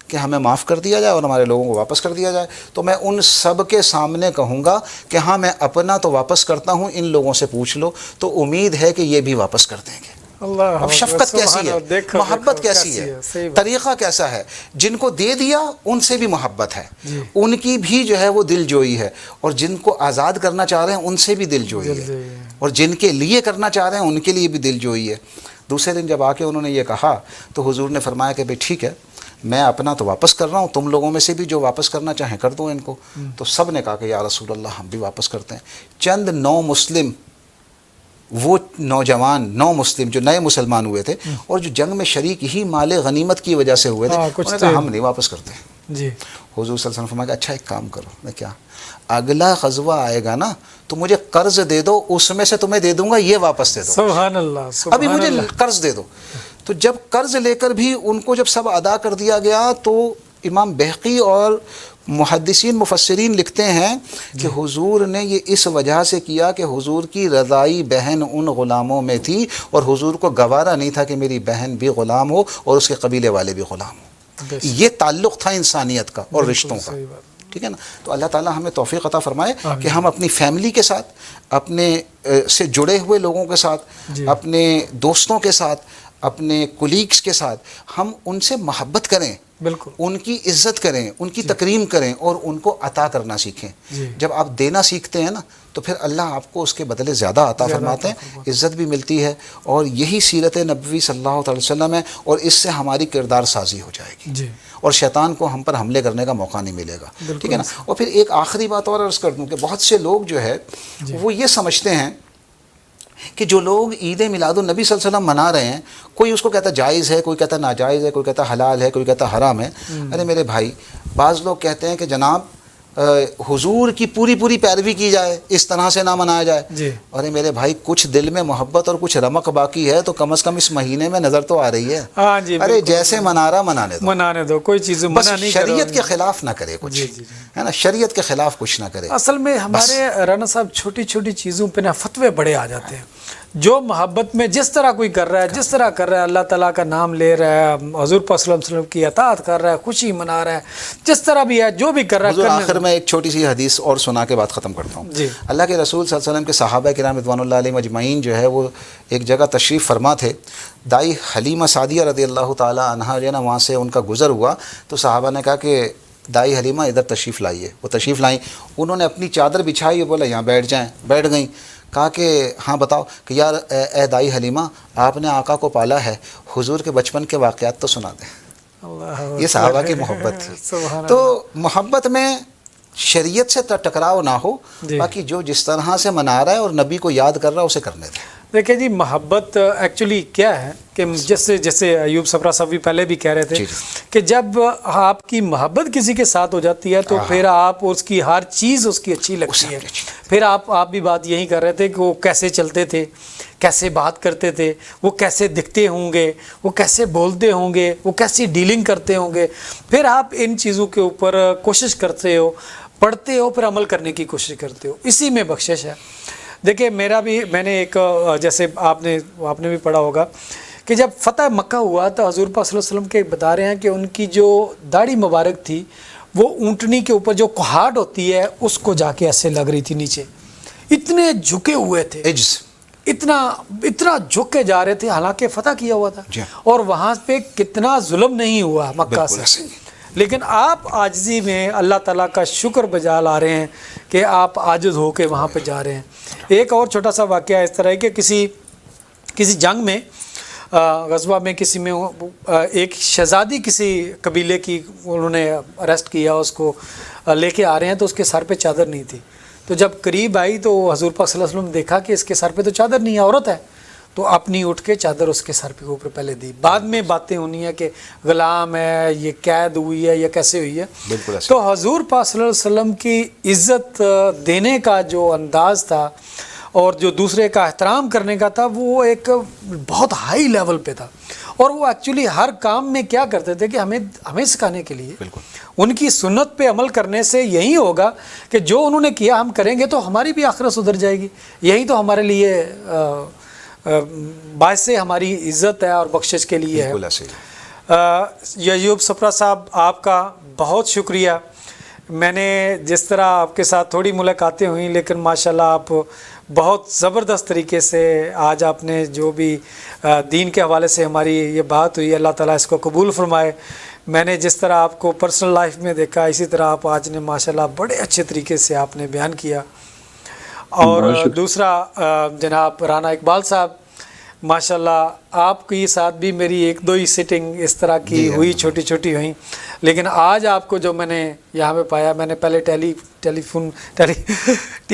کہ ہمیں معاف کر دیا جائے اور ہمارے لوگوں کو واپس کر دیا جائے. تو میں ان سب کے سامنے کہوں گا کہ ہاں میں اپنا تو واپس کرتا ہوں، ان لوگوں سے پوچھ لو، تو امید ہے کہ یہ بھی واپس کر دیں گے. اب شفقت کیسی ہے، محبت کیسی ہے، طریقہ کیسا ہے. جن کو دے دیا ان سے بھی محبت ہے، ان کی بھی جو ہے وہ دل جوئی ہے، اور جن کو آزاد کرنا چاہ رہے ہیں ان سے بھی دل جوئی ہے، اور جن کے لیے کرنا چاہ رہے ہیں ان کے لیے بھی دل جوئی ہے. دوسرے دن جب آ کے انہوں نے یہ کہا تو حضور نے فرمایا کہ بھئی ٹھیک ہے میں اپنا تو واپس کر رہا ہوں، تم لوگوں میں سے بھی جو واپس کرنا چاہیں کر دو ان کو. تو سب نے کہا کہ یا رسول اللہ ہم بھی واپس کرتے ہیں. چند نو مسلم، وہ نوجوان نو مسلم جو نئے مسلمان ہوئے تھے اور جو جنگ میں شریک ہی مال غنیمت کی وجہ سے ہوئے تھے، انہوں نے کہا ہم نہیں واپس کرتے. حضور صلی اللہ علیہ وسلم فرمایا کہ اچھا ایک کام کرو، میں کیا، اگلا غزوہ آئے گا نا تو مجھے قرض دے دو، اس میں سے تمہیں دے دوں گا، یہ واپس دے دو. سبحان اللہ. ابھی مجھے قرض دے دو. تو جب قرض لے کر بھی ان کو جب سب ادا کر دیا گیا تو امام بہقی اور محدثین مفسرین لکھتے ہیں کہ حضور نے یہ اس وجہ سے کیا کہ حضور کی رضائی بہن ان غلاموں میں تھی اور حضور کو گوارا نہیں تھا کہ میری بہن بھی غلام ہو اور اس کے قبیلے والے بھی غلام ہو. یہ تعلق تھا انسانیت کا اور رشتوں کا. ٹھیک ہے نا. تو اللہ تعالیٰ ہمیں توفیق عطا فرمائے کہ ہم اپنی فیملی کے ساتھ، اپنے سے جڑے ہوئے لوگوں کے ساتھ، اپنے دوستوں کے ساتھ، اپنے کولیگز کے ساتھ ہم ان سے محبت کریں، بالکل ان کی عزت کریں، ان کی تکریم کریں اور ان کو عطا کرنا سیکھیں. جب آپ دینا سیکھتے ہیں نا تو پھر اللہ آپ کو اس کے بدلے زیادہ عطا فرماتے ہیں، عزت بھی ملتی ہے. اور یہی سیرت نبوی صلی اللہ علیہ وسلم ہے، اور اس سے ہماری کردار سازی ہو جائے گی اور شیطان کو ہم پر حملے کرنے کا موقع نہیں ملے گا. ٹھیک ہے نا. اور پھر ایک آخری بات اور عرض کر دوں کہ بہت سے لوگ جو ہے وہ یہ سمجھتے ہیں کہ جو لوگ عید میلاد النبی صلی اللہ علیہ وسلم منا رہے ہیں، کوئی اس کو کہتا جائز ہے، کوئی کہتا ناجائز ہے، کوئی کہتا حلال ہے، کوئی کہتا حرام ہے. ارے میرے بھائی، بعض لوگ کہتے ہیں کہ جناب حضور کی پوری پوری پیروی کی جائے، اس طرح سے نہ منایا جائے. جی ارے میرے بھائی کچھ دل میں محبت اور کچھ رمق باقی ہے تو کم از کم اس مہینے میں نظر تو آ رہی ہے. ہاں جی ارے جیسے منا رہا منانے دو، کوئی چیز بس منع نہیں شریعت کے خلاف نہ کرے کچھ، ہے نا، شریعت کے خلاف کچھ نہ کرے. اصل میں ہمارے رانا صاحب چھوٹی چھوٹی چیزوں پہ نا فتوے بڑے آ جاتے ہیں. جو محبت میں جس طرح کوئی کر رہا ہے، جس طرح کر رہا ہے، اللہ تعالیٰ کا نام لے رہا ہے، حضور پاک صلی اللہ علیہ وسلم کی اطاعت کر رہا ہے، خوشی منا رہا ہے، جس طرح بھی ہے جو بھی کر رہا ہے. حضور آخر میں ایک چھوٹی سی حدیث اور سنا کے بات ختم کرتا ہوں. جی اللہ کے رسول صلی اللہ علیہ وسلم کے صحابہ کرام رضوان اللہ علیہم اجمعین جو ہے وہ ایک جگہ تشریف فرما تھے. دائی حلیمہ سعدیہ رضی اللہ تعالیٰ عنہا جو ہے نا وہاں سے ان کا گزر ہوا تو صحابہ نے کہا کہ دائی حلیمہ ادھر تشریف لائیے. وہ تشریف لائیں، انہوں نے اپنی چادر بچھائی اور بولا یہاں بیٹھ جائیں. بیٹھ گئیں. کہا کہ ہاں بتاؤ کہ یار اے دائی حلیمہ آپ نے آقا کو پالا ہے، حضور کے بچپن کے واقعات تو سنا دیں. یہ صحابہ کی محبت تھی. تو محبت میں شریعت سے ٹکراؤ نہ ہو، باقی جو جس طرح سے منا رہا ہے اور نبی کو یاد کر رہا ہے اسے کرنے دیں. دیکھیں جی محبت ایکچولی کیا ہے کہ جیسے ایوب صفرا صاحب بھی پہلے بھی کہہ رہے تھے کہ جب آپ کی محبت کسی کے ساتھ ہو جاتی ہے تو پھر آپ اس کی ہر چیز اس کی اچھی لگتی ہے. پھر آپ بھی بات یہی کر رہے تھے کہ وہ کیسے چلتے تھے، کیسے بات کرتے تھے، وہ کیسے دکھتے ہوں گے، وہ کیسے بولتے ہوں گے، وہ کیسی ڈیلنگ کرتے ہوں گے. پھر آپ ان چیزوں کے اوپر کوشش کرتے ہو، پڑھتے ہو، پھر عمل کرنے کی کوشش کرتے ہو. اسی میں بخشش ہے. دیکھیں میں نے ایک جیسے آپ نے بھی پڑھا ہوگا کہ جب فتح مکہ ہوا تو حضور پاک صلی اللہ علیہ وسلم کے بتا رہے ہیں کہ ان کی جو داڑھی مبارک تھی وہ اونٹنی کے اوپر جو کوہاٹ ہوتی ہے اس کو جا کے ایسے لگ رہی تھی نیچے. اتنے جھکے ہوئے تھے، اتنا جھک کے جا رہے تھے، حالانکہ فتح کیا ہوا تھا. اور وہاں پہ کتنا ظلم نہیں ہوا مکہ سے، لیکن آپ عاجزی میں اللہ تعالیٰ کا شکر بجا لا رہے ہیں کہ آپ عاجز ہو کے وہاں پہ جا رہے ہیں. ایک اور چھوٹا سا واقعہ اس طرح ہے کہ کسی جنگ میں غزوہ میں کسی میں ایک شہزادی کسی قبیلے کی انہوں نے اریسٹ کیا، اس کو لے کے آ رہے ہیں تو اس کے سر پہ چادر نہیں تھی. تو جب قریب آئی تو حضور پاک صلی اللہ علیہ وسلم نے دیکھا کہ اس کے سر پہ تو چادر نہیں ہے، عورت ہے. تو اپنی اٹھ کے چادر اس کے سر پہ اوپر پہلے دی. بعد میں باتیں ہونی ہے کہ غلام ہے، یہ قید ہوئی ہے یا کیسے ہوئی ہے. تو حضور پاک صلی اللہ علیہ وسلم کی عزت دینے کا جو انداز تھا اور جو دوسرے کا احترام کرنے کا تھا وہ ایک بہت ہائی لیول پہ تھا. اور وہ ایکچولی ہر کام میں کیا کرتے تھے کہ ہمیں سکھانے کے لیے ان کی سنت پہ عمل کرنے سے یہی ہوگا کہ جو انہوں نے کیا ہم کریں گے تو ہماری بھی آخرت سدھر جائے گی. یہی تو ہمارے لیے باعث ہماری عزت ہے اور بخشش کے لیے ہے. ایوب صفرا صاحب آپ کا بہت شکریہ. میں نے جس طرح آپ کے ساتھ تھوڑی ملاقاتیں ہوئیں لیکن ماشاءاللہ آپ بہت زبردست طریقے سے آج آپ نے جو بھی دین کے حوالے سے ہماری یہ بات ہوئی، اللہ تعالیٰ اس کو قبول فرمائے. میں نے جس طرح آپ کو پرسنل لائف میں دیکھا اسی طرح آپ آج نے ماشاءاللہ بڑے اچھے طریقے سے آپ نے بیان کیا. اور دوسرا جناب رانا اقبال صاحب ماشاءاللہ آپ کے ساتھ بھی میری ایک دو ہی سیٹنگ اس طرح کی ہوئی، چھوٹی چھوٹی ہوئیں، لیکن آج آپ کو جو میں نے یہاں پہ پایا، میں نے پہلے ٹی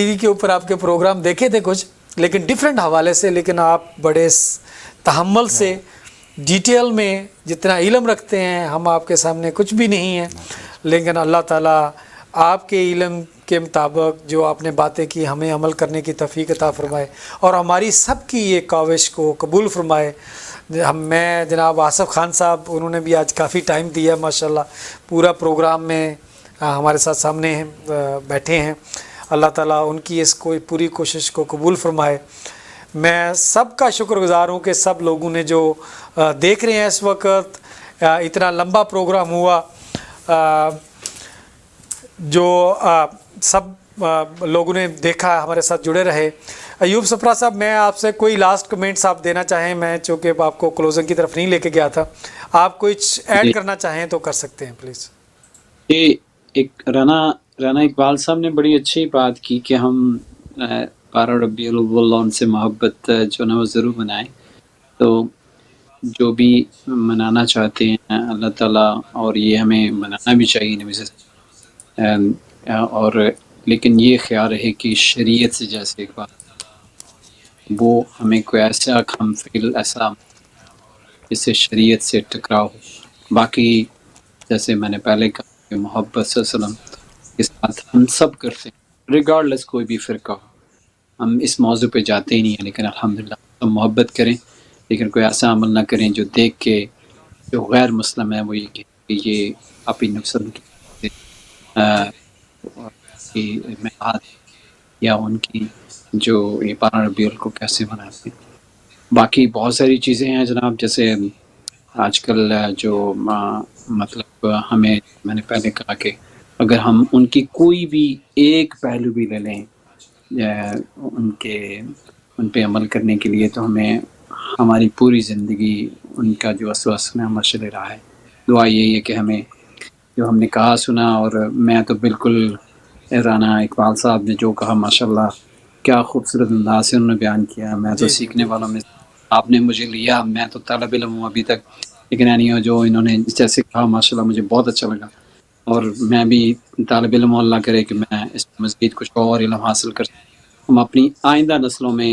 وی کے اوپر آپ کے پروگرام دیکھے تھے کچھ لیکن ڈیفرنٹ حوالے سے، لیکن آپ بڑے تحمل سے ڈیٹیل میں جتنا علم رکھتے ہیں ہم آپ کے سامنے کچھ بھی نہیں ہیں، لیکن اللہ تعالیٰ آپ کے علم کے مطابق جو آپ نے باتیں کی ہمیں عمل کرنے کی توفیق عطا فرمائے اور ہماری سب کی یہ کاوش کو قبول فرمائے. میں جناب آصف خان صاحب انہوں نے بھی آج کافی ٹائم دیا ماشاءاللہ، پورا پروگرام میں ہمارے ساتھ سامنے بیٹھے ہیں. اللہ تعالیٰ ان کی اس کو پوری کوشش کو قبول فرمائے. میں سب کا شکر گزار ہوں کہ سب لوگوں نے جو دیکھ رہے ہیں اس وقت، اتنا لمبا پروگرام ہوا، جو سب لوگوں نے دیکھا، ہمارے ساتھ جڑے رہے. ایوب صفرا صاحب میں آپ سے کوئی لاسٹ کمنٹس آپ دینا چاہیں؟ میں چونکہ آپ کو کلوزنگ کی طرف نہیں لے کے گیا تھا، آپ کچھ ایڈ کرنا چاہیں تو کر سکتے ہیں پلیز. ایک رانا اقبال صاحب نے بڑی اچھی بات کی کہ ہم 12 ربیع الاول ان سے محبت جو نا وہ ضرور منائیں. تو جو بھی منانا چاہتے ہیں اللہ تعالیٰ، اور یہ ہمیں منانا بھی چاہیے نبی سے، اور لیکن یہ خیال رہے کہ شریعت سے جیسے ایک بات وہ ہمیں کوئی ایسا کام فعل ایسا جس سے شریعت سے ٹکراؤ. باقی جیسے میں نے پہلے کہا کہ محبت صلی اللہ علیہ وسلم کے ساتھ ہم سب کرتے ہیں، ریگارڈلیس کوئی بھی فرقہ ہو. ہم اس موضوع پہ جاتے ہی نہیں ہیں، لیکن الحمدللہ ہم محبت کریں، لیکن کوئی ایسا عمل نہ کریں جو دیکھ کے جو غیر مسلم ہے وہ یہ کہ یہ اپنی نقصان کی میعاد یا ان کی جو یہ 12 ربیع الاول کو کیسے مناتے ہیں. باقی بہت ساری چیزیں ہیں جناب، جیسے آج کل جو مطلب ہمیں، میں نے پہلے کہا کہ اگر ہم ان کی کوئی بھی ایک پہلو بھی لے لیں ان پہ عمل کرنے کے لیے، تو ہمیں ہماری پوری زندگی ان کا جو اسوسن مشعل راہ ہے. دعا یہی ہے کہ ہمیں جو ہم نے کہا سنا، اور میں تو بالکل رانا اقبال صاحب نے جو کہا ماشاءاللہ کیا خوبصورت انداز سے انہوں نے بیان کیا. میں تو سیکھنے والوں میں، آپ نے مجھے لیا، میں تو طالب علم ہوں ابھی تک، لیکن یعنی جو انہوں نے جیسے کہا ماشاءاللہ مجھے بہت اچھا لگا، اور میں بھی طالب علم ہوں، اللہ کرے کہ میں اس میں مزید کچھ اور علم حاصل کر سکوں، ہم اپنی آئندہ نسلوں میں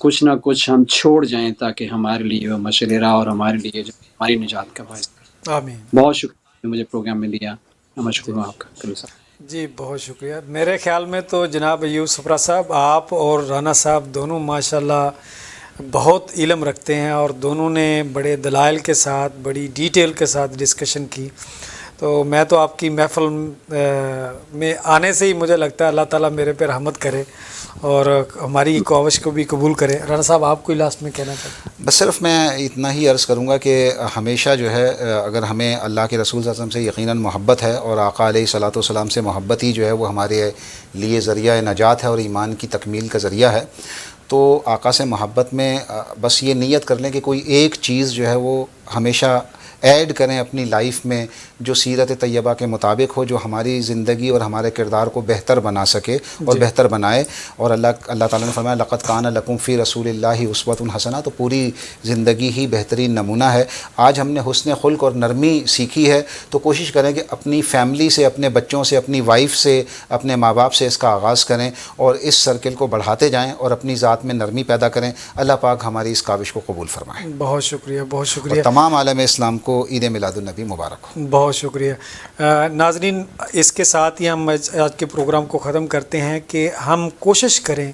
کچھ نہ کچھ ہم چھوڑ جائیں تاکہ ہمارے لیے وہ مشعل راہ اور ہمارے لیے جو ہماری نجات کا باعث. آمین. بہت شکریہ مجھے پروگرام میں لیا، میں مشکور ہوں آپ کا. کلو صاحب جی بہت شکریہ. میرے خیال میں تو جناب ایوب صفرا صاحب، آپ اور رانا صاحب دونوں ماشاءاللہ بہت علم رکھتے ہیں، اور دونوں نے بڑے دلائل کے ساتھ، بڑی ڈیٹیل کے ساتھ ڈسکشن کی. تو میں تو آپ کی محفل میں آنے سے ہی مجھے لگتا ہے اللہ تعالیٰ میرے پہ رحمت کرے اور ہماری کاوش کو بھی قبول کرے. رانا صاحب آپ کوئی لاسٹ میں کہنا چاہتے ہیں؟ بس صرف میں اتنا ہی عرض کروں گا کہ ہمیشہ جو ہے اگر ہمیں اللہ کے رسول صلی اللہ علیہ وسلم سے یقیناً محبت ہے، اور آقا علیہ الصلوۃ والسلام سے محبت ہی جو ہے وہ ہمارے لیے ذریعہ نجات ہے اور ایمان کی تکمیل کا ذریعہ ہے، تو آقا سے محبت میں بس یہ نیت کر لیں کہ کوئی ایک چیز جو ہے وہ ہمیشہ ایڈ کریں اپنی لائف میں، جو سیرت طیبہ کے مطابق ہو، جو ہماری زندگی اور ہمارے کردار کو بہتر بنا سکے اور بہتر بنائے. اور اللہ تعالیٰ نے فرمایا لقد کان لکم فی رسول اللہ اسوۃ حسنہ، تو پوری زندگی ہی بہترین نمونہ ہے. آج ہم نے حسن خلق اور نرمی سیکھی ہے، تو کوشش کریں کہ اپنی فیملی سے، اپنے بچوں سے، اپنی وائف سے، اپنے ماں باپ سے اس کا آغاز کریں، اور اس سرکل کو بڑھاتے جائیں اور اپنی ذات میں نرمی پیدا کریں. اللہ پاک ہماری اس کاوش کو قبول فرمائے. بہت شکریہ، بہت شکریہ. اور تمام عالم اسلام کو عید میلاد النبی مبارک ہو. بہت شکریہ. ناظرین، اس کے ساتھ ہی ہم آج کے پروگرام کو ختم کرتے ہیں کہ ہم کوشش کریں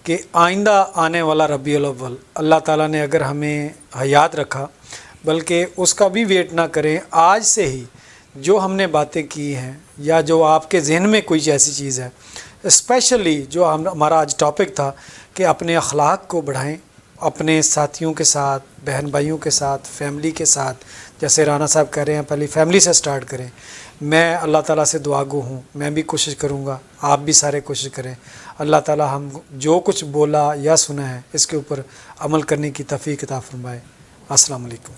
کہ آئندہ آنے والا ربیع الاول اللہ تعالیٰ نے اگر ہمیں حیات رکھا، بلکہ اس کا بھی ویٹ نہ کریں، آج سے ہی جو ہم نے باتیں کی ہیں یا جو آپ کے ذہن میں کوئی ایسی چیز ہے، اسپیشلی جو ہمارا آج ٹاپک تھا کہ اپنے اخلاق کو بڑھائیں، اپنے ساتھیوں کے ساتھ، بہن بھائیوں کے ساتھ، فیملی کے ساتھ، جیسے رانا صاحب کہہ رہے ہیں پہلے فیملی سے سٹارٹ کریں. میں اللہ تعالیٰ سے دعا گو ہوں، میں بھی کوشش کروں گا، آپ بھی سارے کوشش کریں. اللہ تعالیٰ ہم جو کچھ بولا یا سنا ہے اس کے اوپر عمل کرنے کی توفیق عطا فرمائے. السلام علیکم.